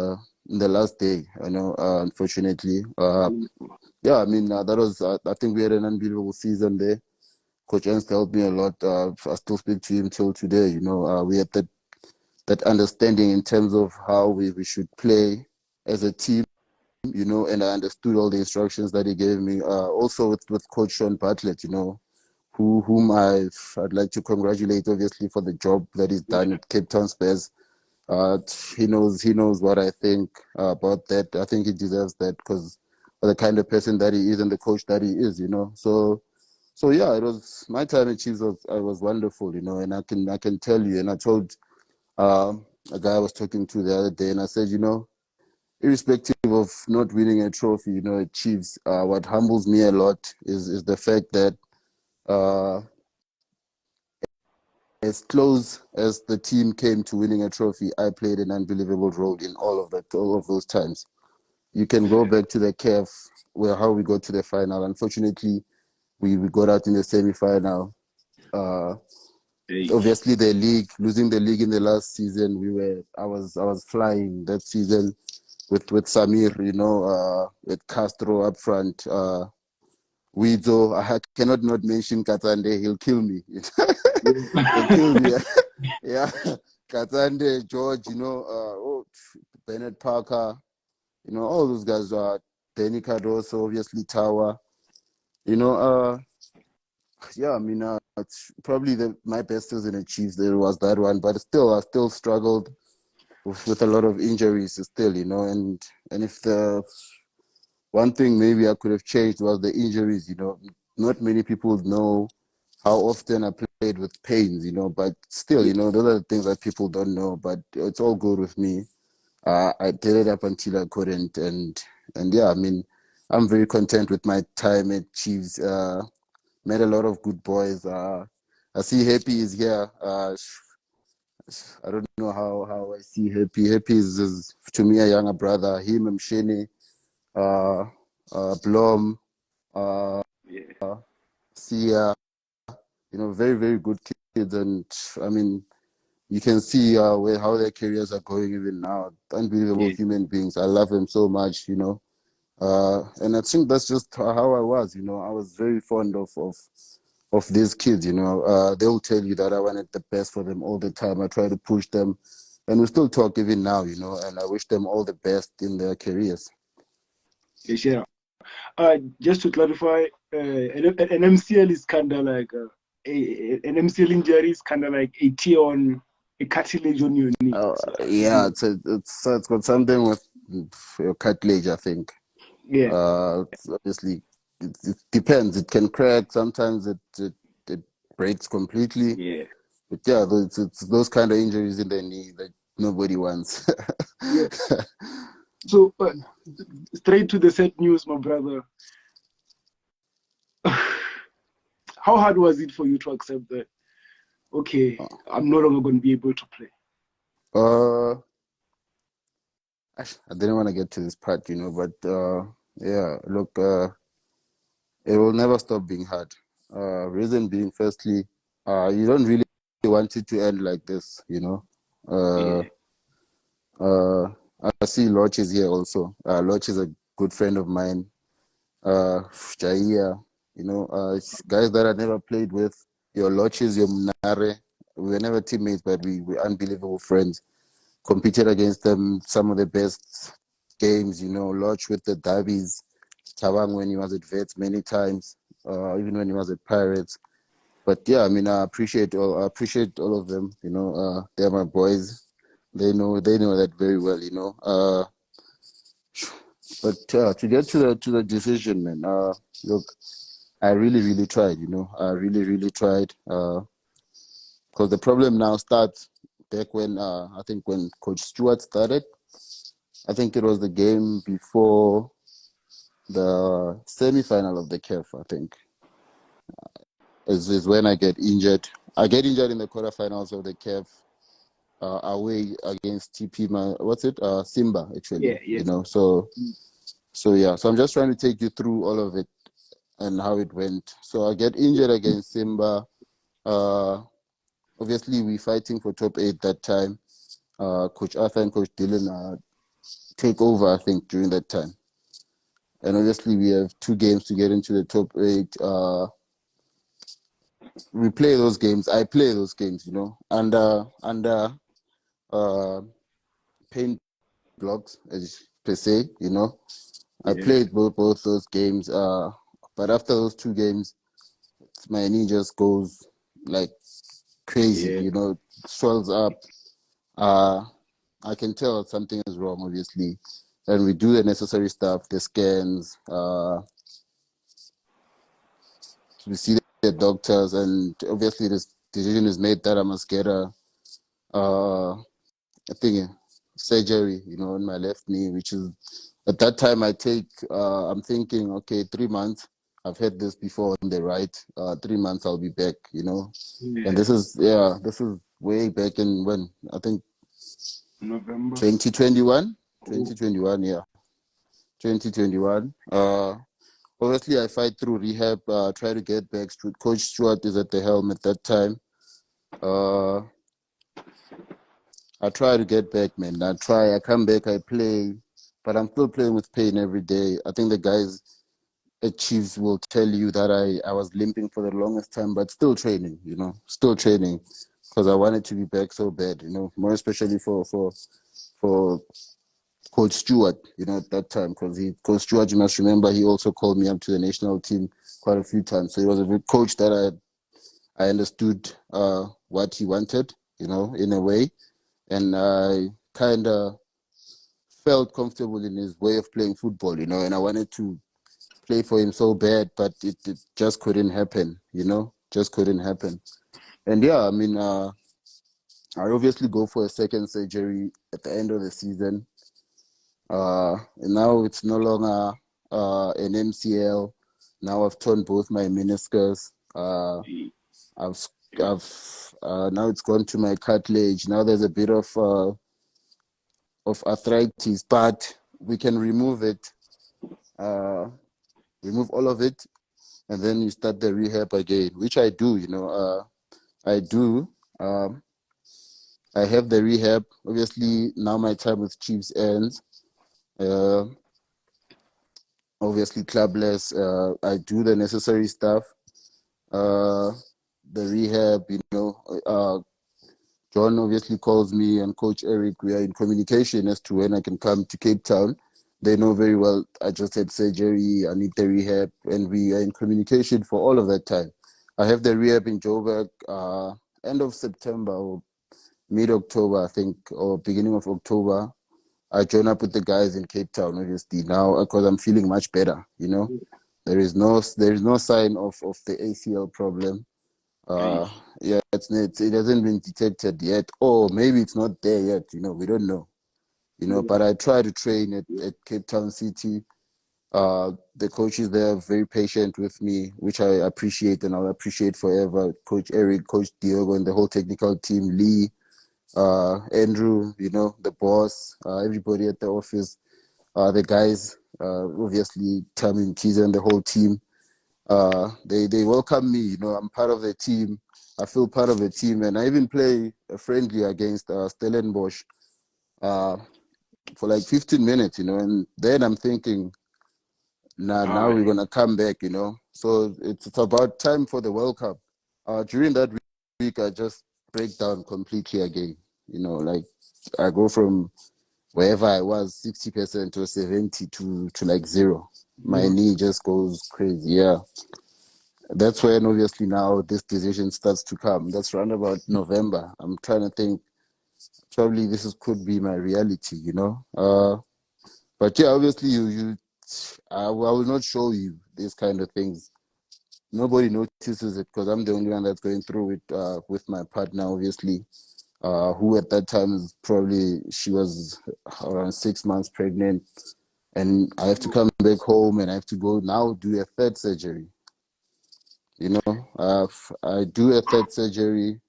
last day. Unfortunately. Yeah, I mean that was. I think we had an unbelievable season there. Coach Ernst helped me a lot. I still speak to him till today. We had that understanding in terms of how we should play as a team. And I understood all the instructions that he gave me. Also with Coach Sean Bartlett, whom I'd like to congratulate, obviously, for the job that he's done at Cape Town Spurs. He knows what I think about that. I think he deserves that because of the kind of person that he is and the coach that he is. So yeah, it was my time at Chiefs was wonderful. And I can tell you, and I told a guy I was talking to the other day, and I said, irrespective of not winning a trophy, at Chiefs, what humbles me a lot is the fact that uh, as close as the team came to winning a trophy, I played an unbelievable role in all of those times. You can go back to the CAF, how we got to the final. Unfortunately, we got out in the semi-final. Uh, Obviously, losing the league in the last season, I was flying that season with Samir, with Castro up front. Widzo, I cannot not mention Katande. He'll kill me. He'll kill me. Yeah, Katande, George, Bennett Parker, all those guys are Danny Cardoso, obviously Tower. Yeah, I mean, it's probably my best season at Chiefs. There was that one, but still, I still struggled with a lot of injuries still, and if the one thing maybe I could have changed was the injuries, not many people know how often I played with pains, but still, Yeah, those are the things that people don't know, but it's all good with me. I did it up until I couldn't, and yeah, I mean, I'm very content with my time at Chiefs. Met a lot of good boys. I see Happy is here. I don't know how I see Happy. Happy is to me a younger brother. Him, Mshene, uh, Blom, uh, yeah, Sia, very, very good kids. And I mean, you can see how their careers are going even now. Unbelievable yeah, human beings. I love them so much, and I think that's just how I was, I was very fond of these kids, they'll tell you that I wanted the best for them all the time. I try to push them, and we still talk even now, and I wish them all the best in their careers. yeah, sure. Just to clarify, an MCL is kind of like an MCL injury is kind of like a tear on a cartilage on your knee. Uh, So yeah, it's got something with your cartilage, I think. yeah, It's obviously, it depends. It can crack. Sometimes it breaks completely. yeah, But yeah, it's those kind of injuries in the knee that nobody wants. yeah. So straight to the sad news, my brother. How hard was it for you to accept that? Okay, I'm no longer going to be able to play. uh, I didn't want to get to this part, but yeah, look, it will never stop being hard. Reason being, firstly, you don't really want it to end like this, Uh, Yeah, uh, I see Loch is here also. Loch is a good friend of mine. Jaia, guys that I never played with. Your Loches, your Munare. We were never teammates, but we were unbelievable friends. Competed against them, some of the best games, Loch with the derbies, Tawang when he was at Vets many times, even when he was at Pirates. But yeah, I mean, I appreciate all of them. They're my boys. They know that very well. But to get to the decision, man. Look, I really, really tried. I really, really tried. Because the problem now starts back when I think when Coach Stewart started. I think it was the game before the semi-final of the CAF. I think is when I get injured. I get injured in the quarterfinals of the CAF away against TP. What's it? Simba yeah, actually. yes. So yeah. So I'm just trying to take you through all of it and how it went. So I get injured against Simba. Uh, Obviously, we fighting for top 8 that time. Coach Arthur and Coach Dylan take over, I think, during that time. And obviously, we have 2 games to get into the top 8. We play those games. I play those games, under uh, paint blocks, as per se. I Yeah, played both those games. But after those 2 games, my knee just goes like crazy. yeah, Swells up. Uh, I can tell something is wrong, obviously. And we do the necessary stuff, the scans, we see the doctors, and obviously this decision is made that I must get uh, I think, surgery, on my left knee, which is, at that time I'm thinking, okay, 3 months. I've had this before on the right. 3 months I'll be back, And yeah. this is way back in when, I think November. 2021, Oh, 2021, yeah. 2021. Obviously, I fight through rehab, try to get back. Coach Stewart is at the helm at that time. Uh, I try to get back, man. I come back, I play, but I'm still playing with pain every day. I think the guys at Chiefs will tell you that I was limping for the longest time, but still training, still training because I wanted to be back so bad, more especially for Coach Stewart, at that time, because Coach Stewart, you must remember, he also called me up to the national team quite a few times. So he was a good coach that I understood what he wanted, in a way, and I kind of felt comfortable in his way of playing football, and I wanted to play for him so bad, but it just couldn't happen, just couldn't happen. And yeah, I mean, I obviously go for a second surgery at the end of the season. And now it's no longer an MCL. Now I've torn both my meniscus. I've now it's gone to my cartilage. Now there's a bit of arthritis, but we can remove it. Remove all of it, and then you start the rehab again, which I do. I do. I have the rehab. Obviously, now my time with Chiefs ends. Uh, Obviously, clubless. I do the necessary stuff. Uh, the rehab, John obviously calls me and Coach Eric. We are in communication as to when I can come to Cape Town. They know very well I just had surgery. I need the rehab, and we are in communication for all of that time. I have the rehab in Joburg end of September or mid-October, I think, or beginning of October. I join up with the guys in Cape Town, obviously, now because I'm feeling much better, There is no sign of the ACL problem. Yeah, it hasn't been detected yet. Or maybe it's not there yet, we don't know. But I try to train at Cape Town City. The coaches there are very patient with me, which I appreciate and I'll appreciate forever. Coach Eric, Coach Diogo, and the whole technical team, Lee, Andrew, the boss, everybody at the office, the guys, obviously Tammy, Kiza, and the whole team. They welcome me. I'm part of the team. I feel part of the team, and I even play a friendly against Stellenbosch for like 15 minutes, and then I'm thinking, now we're gonna come back, So it's about time for the World Cup. During that week, I just break down completely again. Like I go from wherever I was 60% to 70 to like zero. My knee just goes crazy. Yeah. That's when obviously now this decision starts to come. That's around about November. I'm trying to think probably could be my reality, But yeah, obviously I will not show you these kind of things. Nobody notices it because I'm the only one that's going through it with my partner, obviously, who at that time she was around 6 months pregnant. And I have to come back home and I have to go now do a third surgery. I do a third surgery.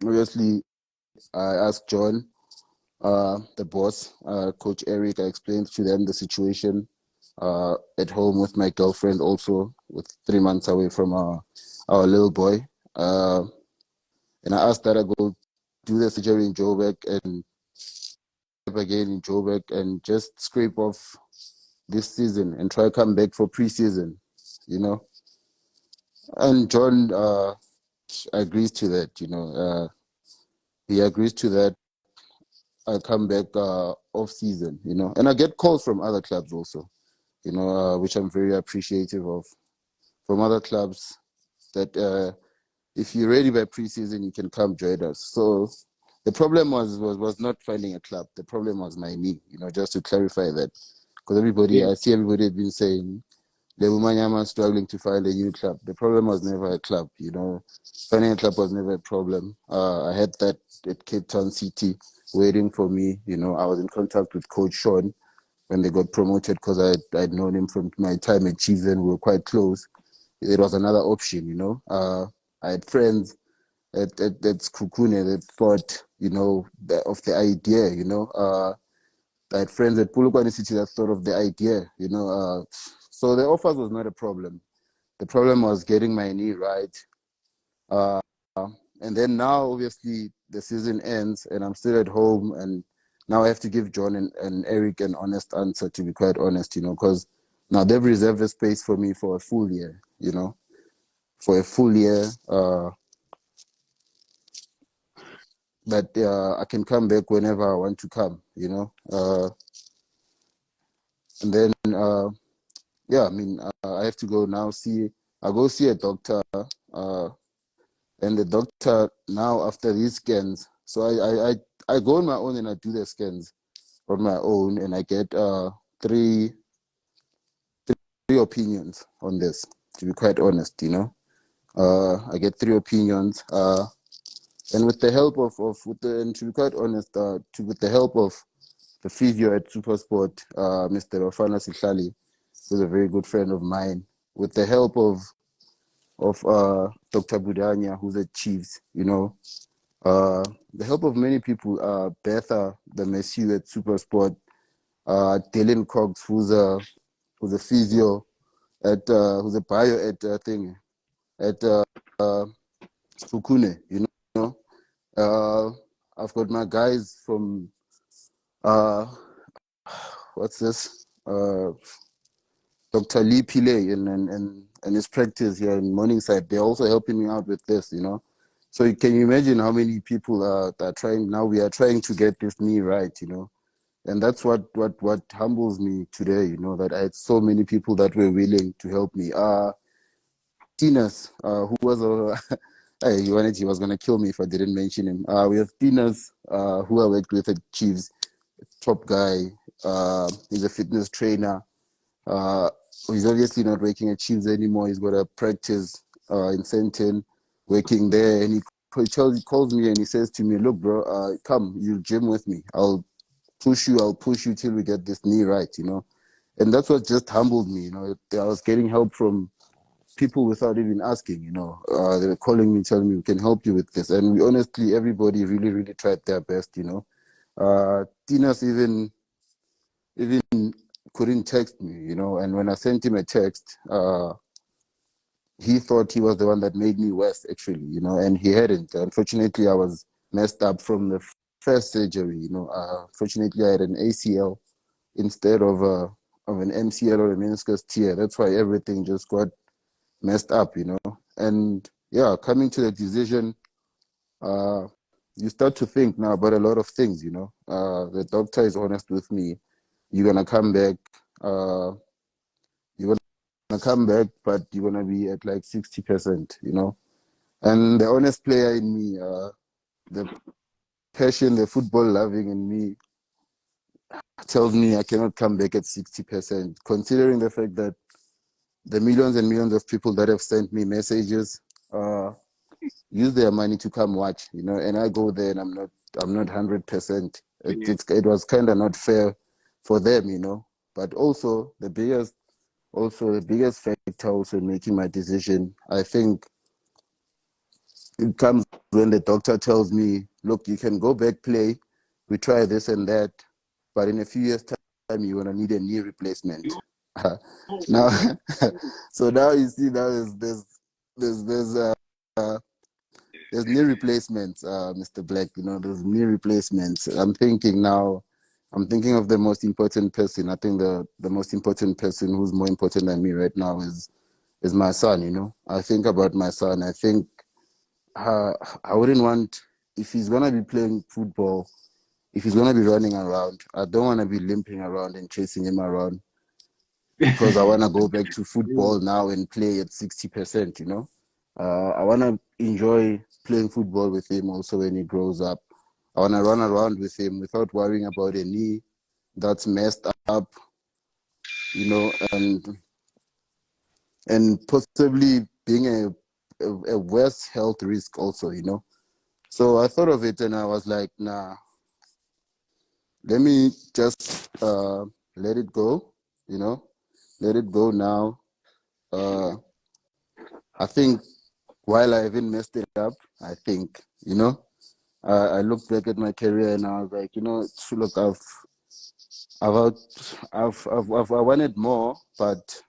Obviously, I asked John, the boss, Coach Eric, I explained to them the situation at home with my girlfriend also, with 3 months away from our little boy. And I asked that I go do the surgery in Joburg and again in Joburg and just scrape off this season and try to come back for preseason, And John agrees to that, he agrees to that. I come back off season, and I get calls from other clubs also, which I'm very appreciative of, from other clubs that if you're ready by preseason, you can come join us. So the problem was not finding a club. The problem was my knee, just to clarify that, because I see everybody had been saying Lebogang Manyama struggling to find a new club. The problem was never a club, Finding a club was never a problem. I had that at Cape Town City waiting for me. I was in contact with Coach Sean when they got promoted because I'd known him from my time at Chiefs and we were quite close. It was another option, I had friends at Skukune that thought, of the idea, I had friends at Polokwane City that thought of the idea, so the offers was not a problem. The problem was getting my knee right. Uh, and then now, obviously, the season ends and I'm still at home. And now I have to give John and Eric an honest answer, to be quite honest, because now they've reserved a space for me for a full year, for a full year. That I can come back whenever I want to come, and then, yeah, I mean, I have to go now I see a doctor, and the doctor now after these scans So I go on my own and I do the scans on my own, and I get three opinions on this. To be quite honest, I get three opinions. And with the help and to be quite honest, with the help of the physio at Supersport, Mr. Rafana Sihlali, who's a very good friend of mine, with the help of Dr. Budanya, who's at Chiefs, the help of many people, Betha, the Messi at Supersport, Dylan Cox, who's a physio who's a bio at at Sukune, know. I've got my guys from uh, what's this? Dr. Lee Pillay and his practice here in Morningside. They're also helping me out with this. So can you imagine how many people are trying now? We are trying to get this knee right. And that's what humbles me today, that I had so many people that were willing to help me. Tinas, who was he was gonna kill me if I didn't mention him. We have Tinas, who I worked with at Chiefs, top guy. He's a fitness trainer. Uh, he's obviously not working at Chiefs anymore. He's got a practice in Senton, working there, and he calls me and he says to me, "Look, bro, come, you gym with me. I'll push you till we get this knee right." And that's what just humbled me. I was getting help from people without even asking. They were calling me, telling me we can help you with this, and we honestly, everybody really, really tried their best. Tinas even couldn't text me. And when I sent him a text, he thought he was the one that made me worse, actually. And he hadn't. Unfortunately, I was messed up from the first surgery. Fortunately, I had an ACL instead of an MCL or a meniscus tear. That's why everything just got messed up. And yeah, coming to the decision, you start to think now about a lot of things. The doctor is honest with me. You're gonna come back. You're gonna come back, but you're gonna be at like 60%. And the honest player in me, the passion, the football loving in me, tells me I cannot come back at 60%. Considering the fact that the millions and millions of people that have sent me messages, use their money to come watch, and I go there and I'm not 100%. It was kind of not fair for them. But also the biggest factor also in making my decision, I think it comes when the doctor tells me, look, you can go back, play, we try this and that, but in a few years time you're gonna need a knee replacement. Now so now you see, now there's knee replacements, Mr. Black. There's knee replacements. I'm thinking of the most important person. I think the most important person who's more important than me right now is my son. I think about my son. I think I wouldn't want, if he's gonna be playing football, if he's gonna be running around, I don't want to be limping around and chasing him around because I want to go back to football now and play at 60%. I want to enjoy playing football with him also when he grows up. I want to run around with him without worrying about a knee that's messed up, and possibly being a worse health risk also. So I thought of it and I was like, nah, let me just let it go, let it go now. I think while I haven't messed it up, I think, I looked back at my career and I was like, look, I wanted more, but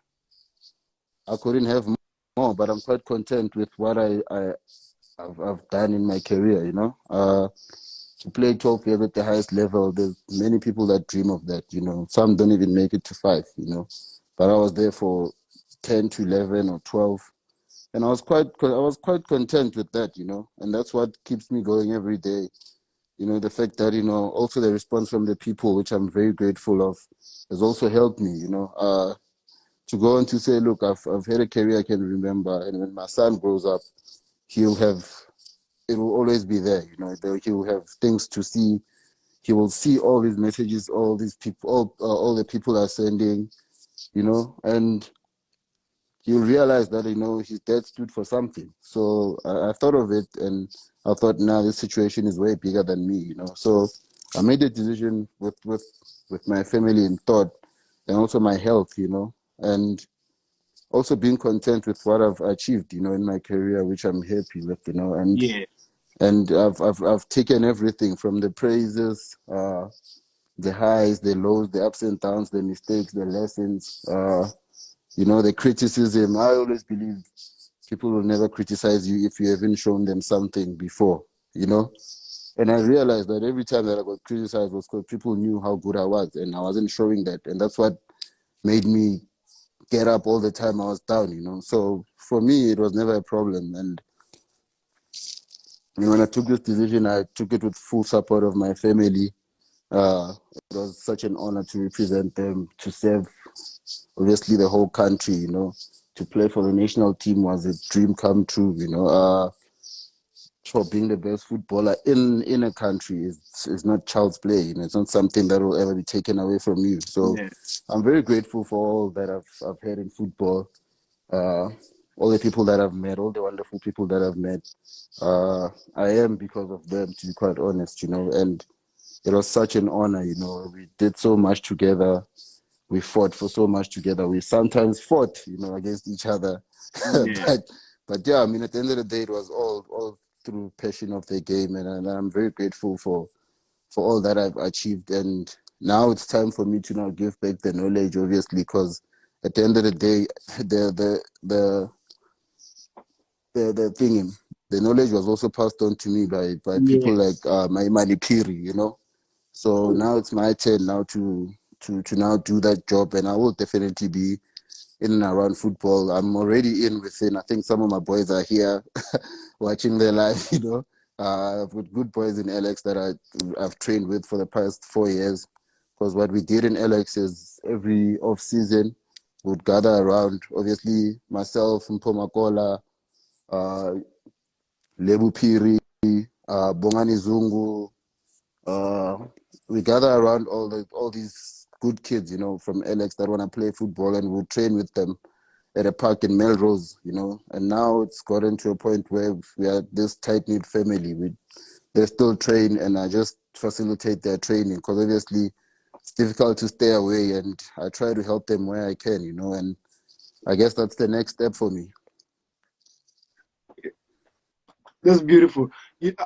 I couldn't have more. But I'm quite content with what I've done in my career. To play 12 years at the highest level, there's many people that dream of that. Some don't even make it to 5. But I was there for 10 to 11 or 12. And I was quite content with that. And that's what keeps me going every day. The fact that, also the response from the people, which I'm very grateful of, has also helped me, to go on to say, look, I've had a career I can remember. And when my son grows up, he'll have it will always be there. He will have things to see. He will see all these messages, all these people, all the people are sending, and you'll realize that his dad stood for something. So I thought of it, and I thought, now this situation is way bigger than me. So I made a decision with my family in thought, and also my health, and also being content with what I've achieved, in my career, which I'm happy with, and Yeah. and I've taken everything from the praises, the highs, the lows, the ups and downs, the mistakes, the lessons, the criticism. I always believe people will never criticize you if you haven't shown them something before, And I realized that every time that I got criticized was because people knew how good I was, and I wasn't showing that. And that's what made me get up all the time I was down. So for me, it was never a problem. And when I took this decision, I took it with full support of my family. It was such an honor to represent them, to serve, obviously, the whole country, To play for the national team was a dream come true, For being the best footballer in a country is not child's play. It's not something that will ever be taken away from you. So Yeah. I'm very grateful for all that I've had in football. All the people that I've met, all the wonderful people that I've met. I am because of them, to be quite honest, and it was such an honor, We did so much together. We fought for so much together. We sometimes fought, against each other. Yeah. but yeah, at the end of the day, it was all through passion of the game, and I'm very grateful for all that I've achieved. And now it's time for me to now give back the knowledge, obviously, because at the end of the day, the thing, the knowledge was also passed on to me by people like Yes. my Manipiri, So now it's my turn now to now do that job, and I will definitely be in and around football. I'm already in within. I think some of my boys are here watching their live, I've got good boys in Alex that I've trained with for the past 4 years. Because what we did in Alex is every off season would gather around. Obviously, myself, Mpomakola, uh, Lebu Piri, Bongani Zungu, uh, we gather around all these good kids, from Alex that want to play football, and we'll train with them at a park in Melrose, And now it's gotten to a point where we are this tight-knit family. They still train, and I just facilitate their training because obviously it's difficult to stay away, and I try to help them where I can, And I guess that's the next step for me. That's beautiful.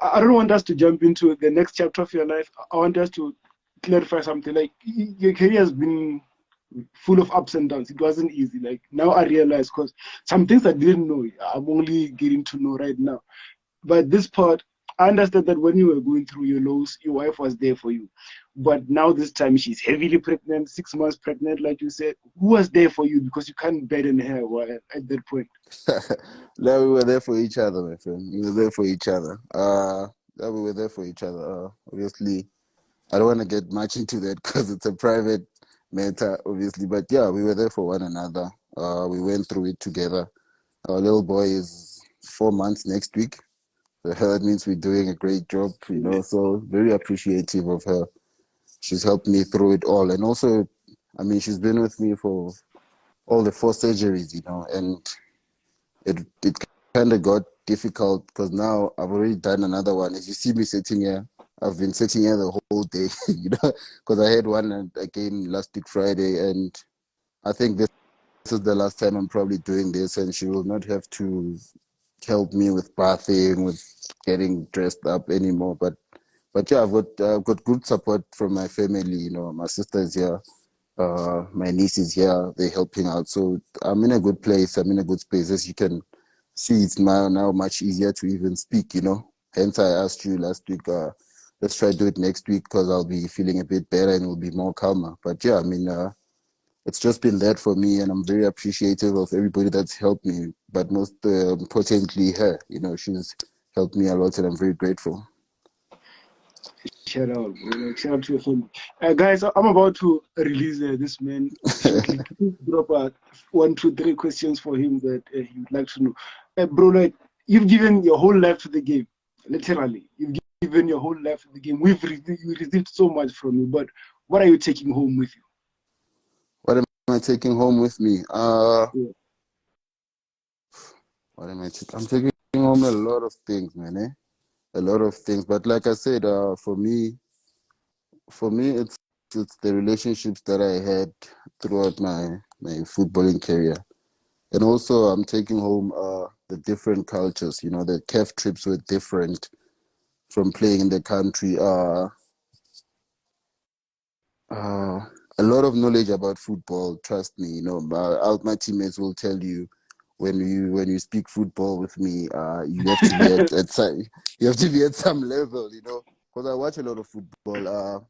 I don't want us to jump into the next chapter of your life. I want us to clarify something. Like, your career has been full of ups and downs. It wasn't easy. Like, now I realize, because some things I didn't know, I'm only getting to know right now. But this part, I understand that when you were going through your lows, your wife was there for you. But now this time she's heavily pregnant, 6 months pregnant, like you said. Who was there for you? Because you can't burden her at that point. No, we were there for each other, my friend. We were there for each other. We were there for each other. Obviously, I don't want to get much into that because it's a private matter, obviously. But yeah, we were there for one another. We went through it together. Our little boy is 4 months next week. So that means we're doing a great job, Yeah. So very appreciative of her. She's helped me through it all. And also, she's been with me for all the 4 surgeries, and it kind of got difficult because now I've already done another one. As you see me sitting here, I've been sitting here the whole day, because I had one again last week Friday, and I think this is the last time I'm probably doing this, and she will not have to help me with bathing, with getting dressed up anymore. But yeah, I've got good support from my family. My sister is here, my niece is here. They're helping out, so I'm in a good place. I'm in a good space. As you can see, it's now much easier to even speak. Hence I asked you last week. Let's try to do it next week because I'll be feeling a bit better and will be more calmer. But yeah, it's just been that for me, and I'm very appreciative of everybody that's helped me. But most importantly, her. She's helped me a lot, and I'm very grateful. Shout out, bro. Like, shout out to your family. Guys, I'm about to release this man shortly. Please drop 1, 2, 3 questions for him that he would like to know. Bro, like, you've given your whole life to the game. Literally, you've given your whole life to the game. We received so much from you, but what are you taking home with you? What am I taking home with me? Yeah. What am I taking? I'm taking home a lot of things, man. A lot of things. But like I said, for me, it's the relationships that I had throughout my footballing career. And also, I'm taking home the different cultures. You know, the CAF trips were different from playing in the country. Uh, a lot of knowledge about football. Trust me. You know, my teammates will tell you when you speak football with me, you have to be at some, you have to be at some level. You know, because I watch a lot of football.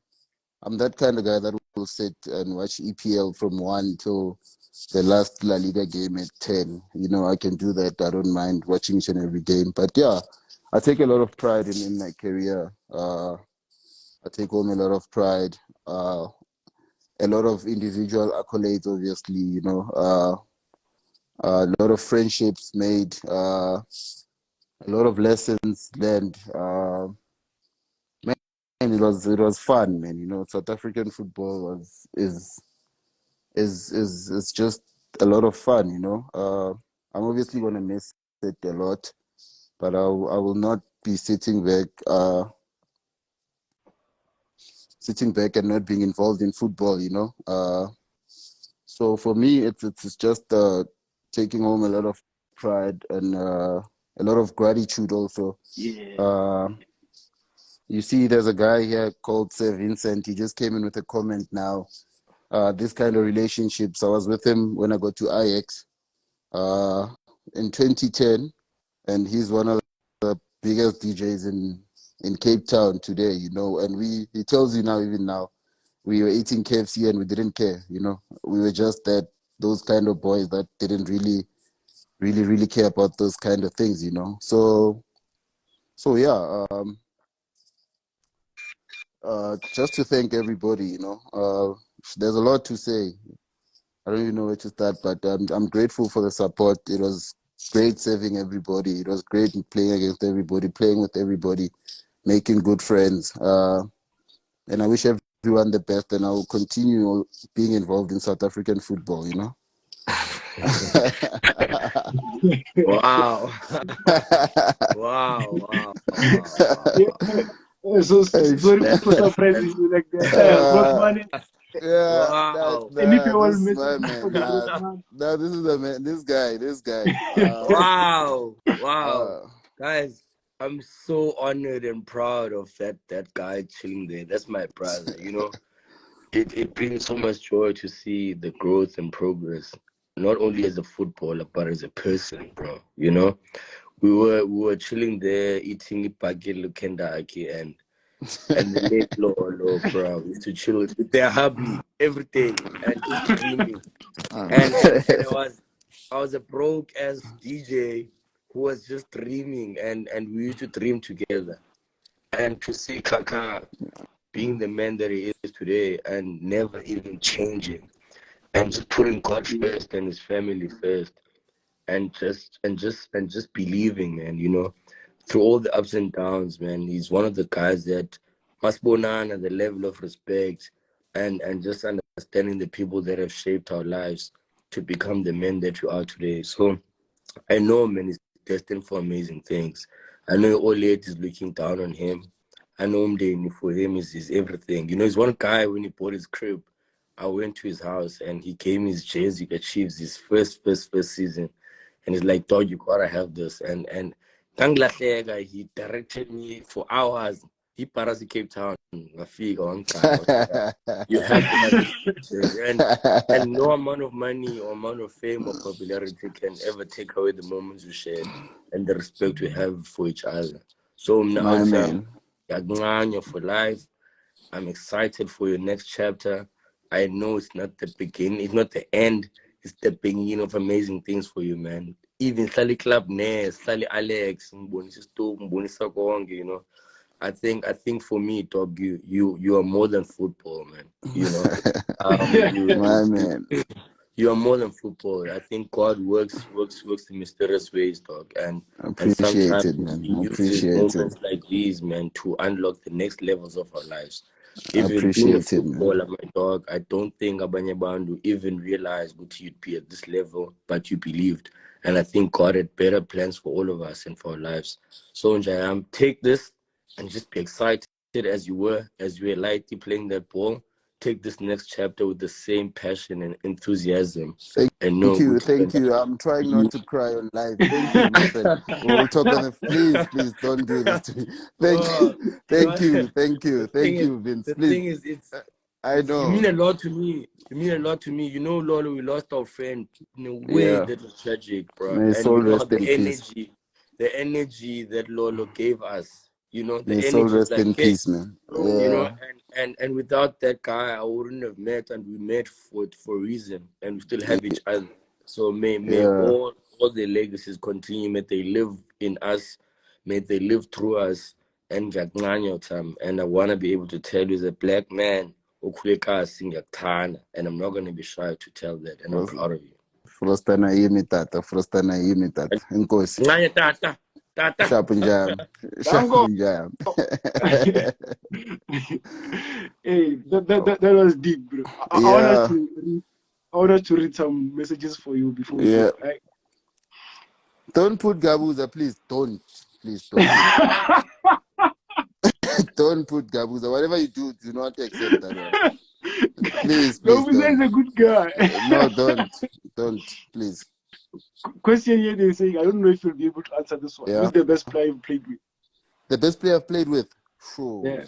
I'm that kind of guy that will sit and watch EPL from 1 till the last La Liga game at 10. You know, I can do that. I don't mind watching each and every game. But yeah, I take a lot of pride in my career. I take home a lot of pride. A lot of individual accolades, obviously, you know, a lot of friendships made, a lot of lessons learned. Man, it was fun, man. You know, South African football was is just a lot of fun. You know, I'm obviously gonna miss it a lot, but I will not be sitting back and not being involved in football. You know, so for me, it's just taking home a lot of pride and a lot of gratitude also. Yeah. Uh, you see, there's a guy here called Sir Vincent. He just came in with a comment now. This kind of relationships. I was with him when I got to Ajax uh, in 2010, and he's one of the biggest DJs in Cape Town today. You know, and he tells you now, even now, we were eating KFC and we didn't care. You know, we were just those kind of boys that didn't really care about those kind of things. You know, so yeah. Just to thank everybody. You know, there's a lot to say. I don't even know where to start, but I'm grateful for the support. It was great serving everybody. It was great playing against everybody, playing with everybody, making good friends. And I wish everyone the best, and I will continue being involved in South African football, you know? Wow. Wow, wow, wow, Yeah. wow. Sorry That, for that's surprising you like that. uh, Rothman, yeah, wow. and if nah, you this all is message my me for man. the Nah, Rothman. nah, this is the man. This guy. Wow. Wow. Uh, Guys, I'm so honored and proud of that guy chilling there. That's my brother, you know. It brings so much joy to see the growth and progress, not only as a footballer, but as a person, bro. You know? We were chilling there eating ipaki lukendaki and the late Lolo, bro. We used to chill with their hubby every day and just dreaming. And I was a broke ass DJ who was just dreaming and we used to dream together. And to see Kaka being the man that he is today and never even changing and just putting God first and his family first and just believing, man, you know, through all the ups and downs, man. He's one of the guys that must bonana the level of respect and just understanding the people that have shaped our lives to become the men that we are today. So I know, man, he's destined for amazing things. I know all late is looking down on him. I know Mdeni for him is everything. You know, he's one guy when he bought his crib. I went to his house and he gave me his jersey achieves his first season. And he's like, dog, you gotta have this. And Tanglahleka, he directed me for hours. He paras Cape Town. Ngafika, wangiqala, was like, you have to have this jersey. And no amount of money or amount of fame or popularity can ever take away the moments we shared and the respect we have for each other. So I'll my say, man. "Ngiyaqhanya for life. I'm excited for your next chapter. I know it's not the beginning, it's not the end, it's the beginning of amazing things for you, man. Even Sally Club Ness, Sally Alex, Mbonisa Stu, Mbonisa Konge, you know. I think for me, dog, you are more than football, man. You know, My you man. You are more than football. I think God works in mysterious ways, dog. And Appreciate sometimes it, man. He uses Appreciate it. moments like these, man, to unlock the next levels of our lives. Even being a Appreciate it, man. footballer, my dog, I don't think Abanye Bandu even realized what you'd be at this level, but you believed. And I think God had better plans for all of us and for our lives. So Njayam, take this and just be excited as you were lightly playing that ball. Take this next chapter with the same passion and enthusiasm. And Thank know you, good thank you. I'm trying not to cry on live. Thank you, my friend. We'll talk on the. Please don't do this to me. Thank Oh, you, no, thank you, Vince. the Please, thing is, I you mean know. a lot to me. You mean a lot to me. You know, Lolo, we lost our friend in a way Yeah, that was tragic, bro. may his And soul you know rest the in peace. energy that Lolo gave us. You know, May the his soul energy is rest like, in hey, peace, man. you know, Yeah, and without that guy, I wouldn't have met, and we met for a reason, and we still have each other. So may yeah. all their legacies continue. May they live in us. May they live through us. And and I want to be able to tell you as a black man, and I'm not going to be shy to tell that, and I'm proud of you. Frostana yimi tata, Frostana yimi tata. Inkosi. Nganye tata, tata. Sharp njam, sharp Dango. njam. Hey, that was deep, bro. I want us Yeah, to I want us to read some messages for you before we yeah. go. Right? Don't put Gabuza, please. Don't. Please don't. Don't put Gabuza. Whatever you do, do not accept that one. Please Gabuza don't. is a good guy. No, don't. Please. Question here they're saying, I don't know if you'll be able to answer this one. Yeah. Who's the best player you've played with? The best player I've played with. Sure. Yeah.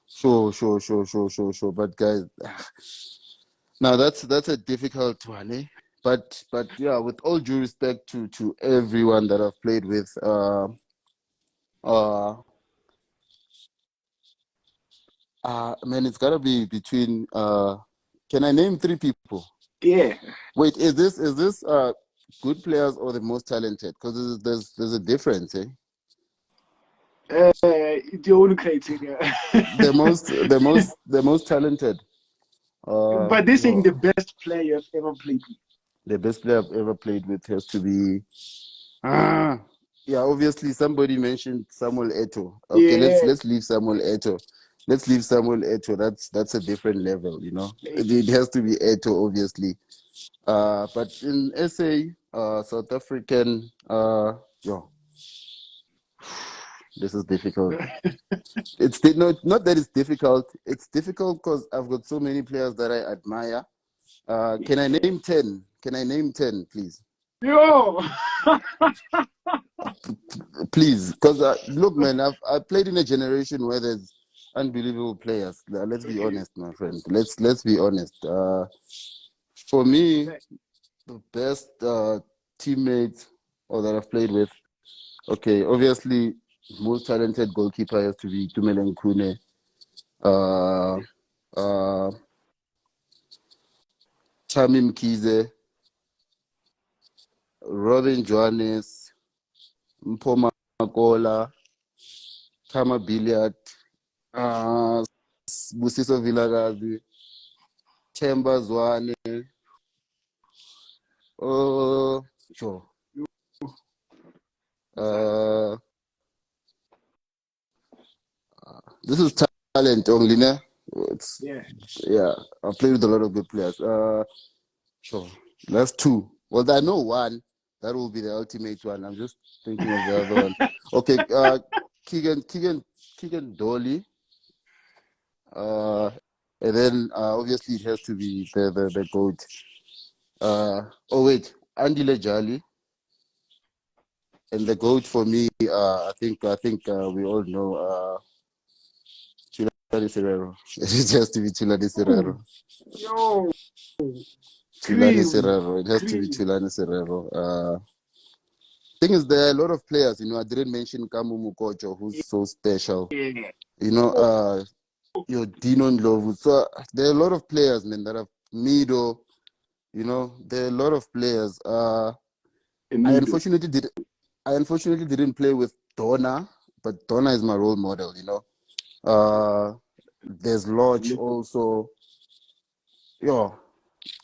Sure. But guys, now that's a difficult one, eh? But yeah, with all due respect to everyone that I've played with, man, it's gotta be between can I name three people? Yeah. Wait, is this good players or the most talented? Because there's a difference, eh? It's your own criteria. The most talented. But they're saying the Well, best player you've ever played with. the best player I've ever played with has to be yeah, obviously somebody mentioned Samuel Eto'o. Okay, let's Yeah. let's leave Samuel Eto'o. Let's leave Samuel Eto'o. That's a different level, you know. It has to be Eto'o, obviously. But in SA, South African, yo, this is difficult. It's not that it's difficult. It's difficult because I've got so many players that I admire. Can I name 10? Can I name 10, please? Yo. Please, because look, man, I've played in a generation where there's unbelievable players. Let's be Okay. honest, my friend. Let's be honest. For me, the best teammates or that I've played with. Okay, obviously, most talented goalkeeper has to be Tumele Nkune. Uh, uh, Chami Mkize, Robin Johannes, Mpoma Makola, Tama Billiard, Busiso Vilagazi, Chemba Zwane. Oh, sure. Uh, this is talent only, ne? Yeah. Yeah, I've played with a lot of good players. Sure. That's two. Well, I know one. That will be the ultimate one. I'm just thinking of the other one. Okay, Keegan Dolly. Uh, and then obviously it has to be the GOAT. Oh wait, Andy Lejali. And the GOAT for me, I think we all know Chulani Serrero. It has to be Chulani Serrero. Yo. Chulani Crazy. Serrero. It has to be Crazy. Chulani Serrero. Thing is, there are a lot of players. I didn't mention Kamu Mukocho, who's so special. Yeah. Your Dino Ndlovu. So there are a lot of players, man, that have Mido. There are a lot of players. I Amido. unfortunately didn't play with Donna, but Donna is my role model. There's Lodge also. Yeah.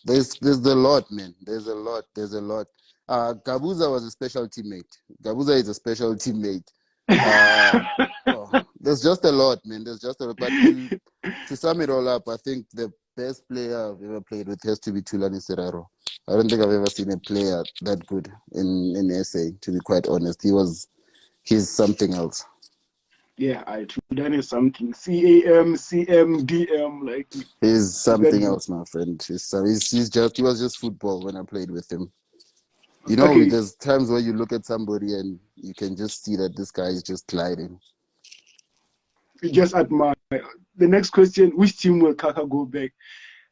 There's a lot, man. There's a lot. Gabuza was a special teammate. Gabuza is a special teammate. There's just a lot, man. There's just a lot. But to sum it all up, I think the best player I've ever played with has to be Tulani Serraro. I don't think I've ever seen a player that good in SA, to be quite honest. He's something else. Yeah, Tulani is something. CAM, like he's something else, my friend. He was just football when I played with him. You know, okay. There's times where you look at somebody and you can just see that this guy is just gliding. You just admire. The next question: which team will Kaka go back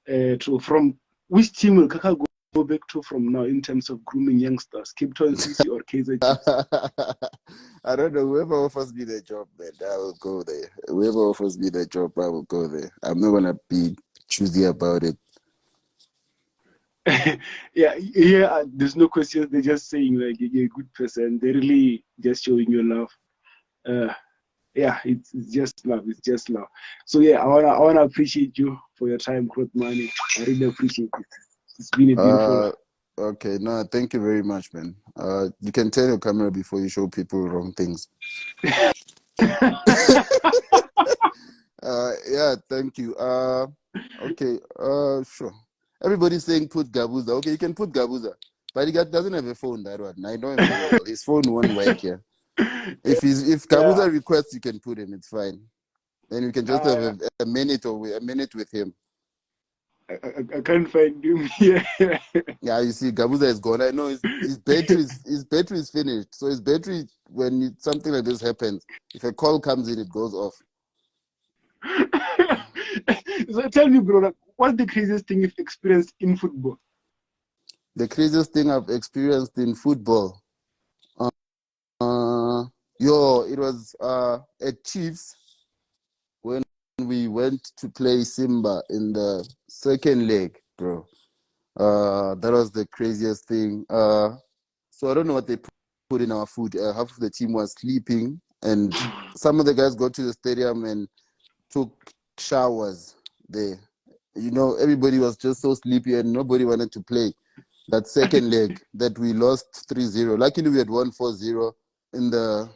to? From which team will Kaka go back to from now in terms of grooming youngsters? Cape Town CC or Kaizer Chiefs? I don't know. Whoever offers me the job, man, I will go there. Whoever offers me the job, I will go there. I'm not gonna be choosy about it. Yeah, there's no questions. They're just saying like you're a good person. They're really just showing you love. Yeah, it's just love. It's just love. So yeah, I wanna appreciate you for your time, Growth Money. I really appreciate it. It's been a beautiful. Okay, no, thank you very much, man. You can turn your camera before you show people wrong things. Yeah, thank you. Okay, sure. Everybody's saying put Gabuza. Okay, you can put Gabuza, but he doesn't have a phone. That one, I know him very well. His phone won't work here. If Gabuza requests, you can put him. It's fine. Then you can just have a minute with him. I can't find him here. Yeah, you see, Gabuza is gone. I know his battery is finished. So his battery, when something like this happens, if a call comes in, it goes off. So tell me, bro, what's the craziest thing you've experienced in football? The craziest thing I've experienced in football, it was at Chiefs when we went to play Simba in the second leg, bro. That was the craziest thing. So I don't know what they put in our food. Half of the team was sleeping, and some of the guys got to the stadium and took showers there. You know, everybody was just so sleepy and nobody wanted to play. That second leg that we lost 3-0. Luckily, we had won 4-0 in the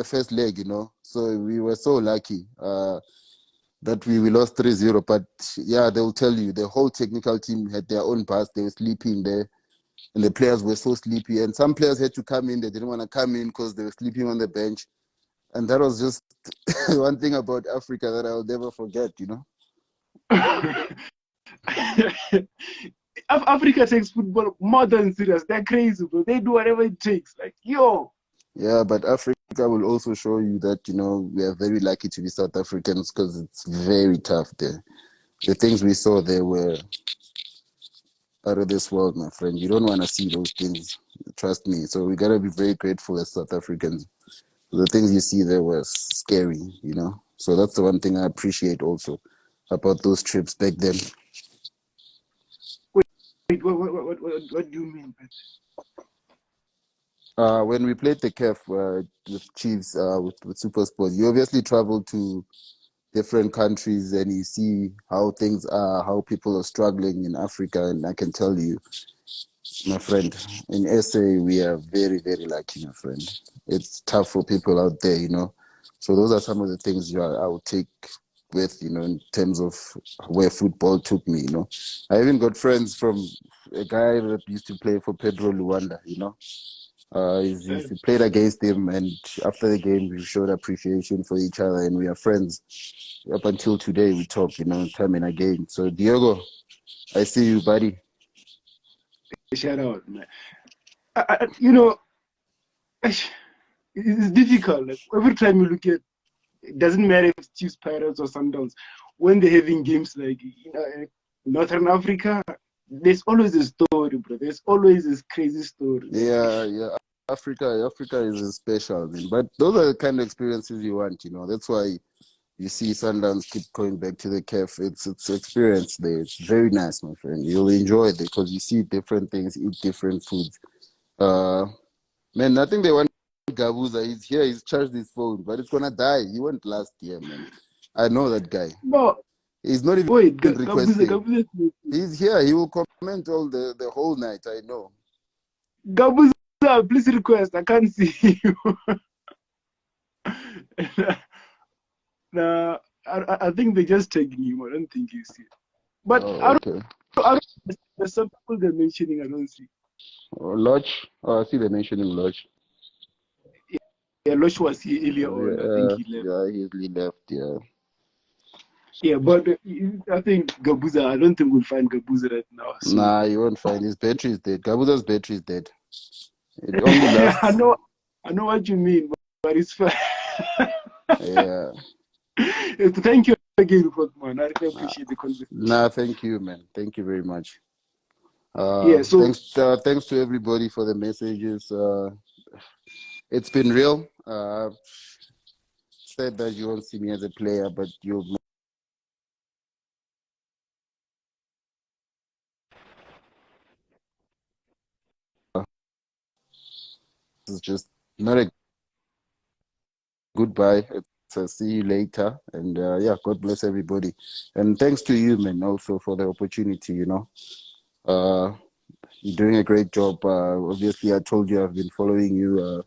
first leg, you know. So we were so lucky that we lost 3-0. But yeah, they will tell you the whole technical team had their own bus. They were sleeping there, and the players were so sleepy. And some players had to come in. They didn't want to come in because they were sleeping on the bench. And that was just one thing about Africa that I'll never forget, you know. Africa takes football more than serious. They're crazy, bro. They do whatever it takes. Like, yo. Yeah, but Africa will also show you that, you know, we are very lucky to be South Africans because it's very tough there. The things we saw there were out of this world, my friend. You don't want to see those things. Trust me. So we got to be very grateful as South Africans. The things you see there were scary, you know. So that's the one thing I appreciate also about those trips back then. Wait, what do you mean? When we played the CAF with Chiefs, with Supersport, you obviously travel to different countries and you see how things are, how people are struggling in Africa. And I can tell you, my friend, in SA, we are very, very lucky, my friend. It's tough for people out there, you know. So those are some of the things I would take with, you know, in terms of where football took me, you know. I even got friends from a guy that used to play for Pedro Luanda, you know. He played against him, and after the game, we showed appreciation for each other, and we are friends. Up until today, we talk, you know, time and again. So, Diego, I see you, buddy. Shout out, man. You know, it's difficult. Like, every time you look at, it doesn't matter if it's Chiefs, Pirates, or Sundowns. When they're having games like, you know, Northern Africa, there's always a story, bro. There's always this crazy story. Yeah. Africa is special, man. But those are the kind of experiences you want, you know. That's why you see Sundowns keep going back to the CAF. It's experience there. It's very nice, my friend. You'll enjoy it because you see different things, eat different foods. Man, I think they want Gabuza. He's here. He's charged his phone, but it's gonna die. He went last year, man. I know that guy. No, He's not even Wait, requesting. Gabuza. He's here. He will comment all the whole night. I know. Gabuza, please request. I can't see you. Nah, I think they just tagging him. I don't think he's here. But Oh, okay. I don't, there's some people they're mentioning. I don't see. Lodge. Oh, I see they're mentioning Lodge. Yeah, Losh was here earlier on. I think he left. Yeah, he left. Yeah. Yeah, but I think Gabuza. I don't think we'll find Gabuza right now. So. Nah, you won't find his battery is dead. Gabuza's battery is dead. It only lasts. I know what you mean, but it's fine. Yeah. Thank you again, man. I really appreciate the conversation. Nah, thank you, man. Thank you very much. Yeah, so thanks to everybody for the messages. It's been real. Said that you won't see me as a player, but you'll. It's just not a goodbye. It's a see you later. And yeah, God bless everybody. And thanks to you, man, also for the opportunity. You're doing a great job. Obviously, I told you I've been following you.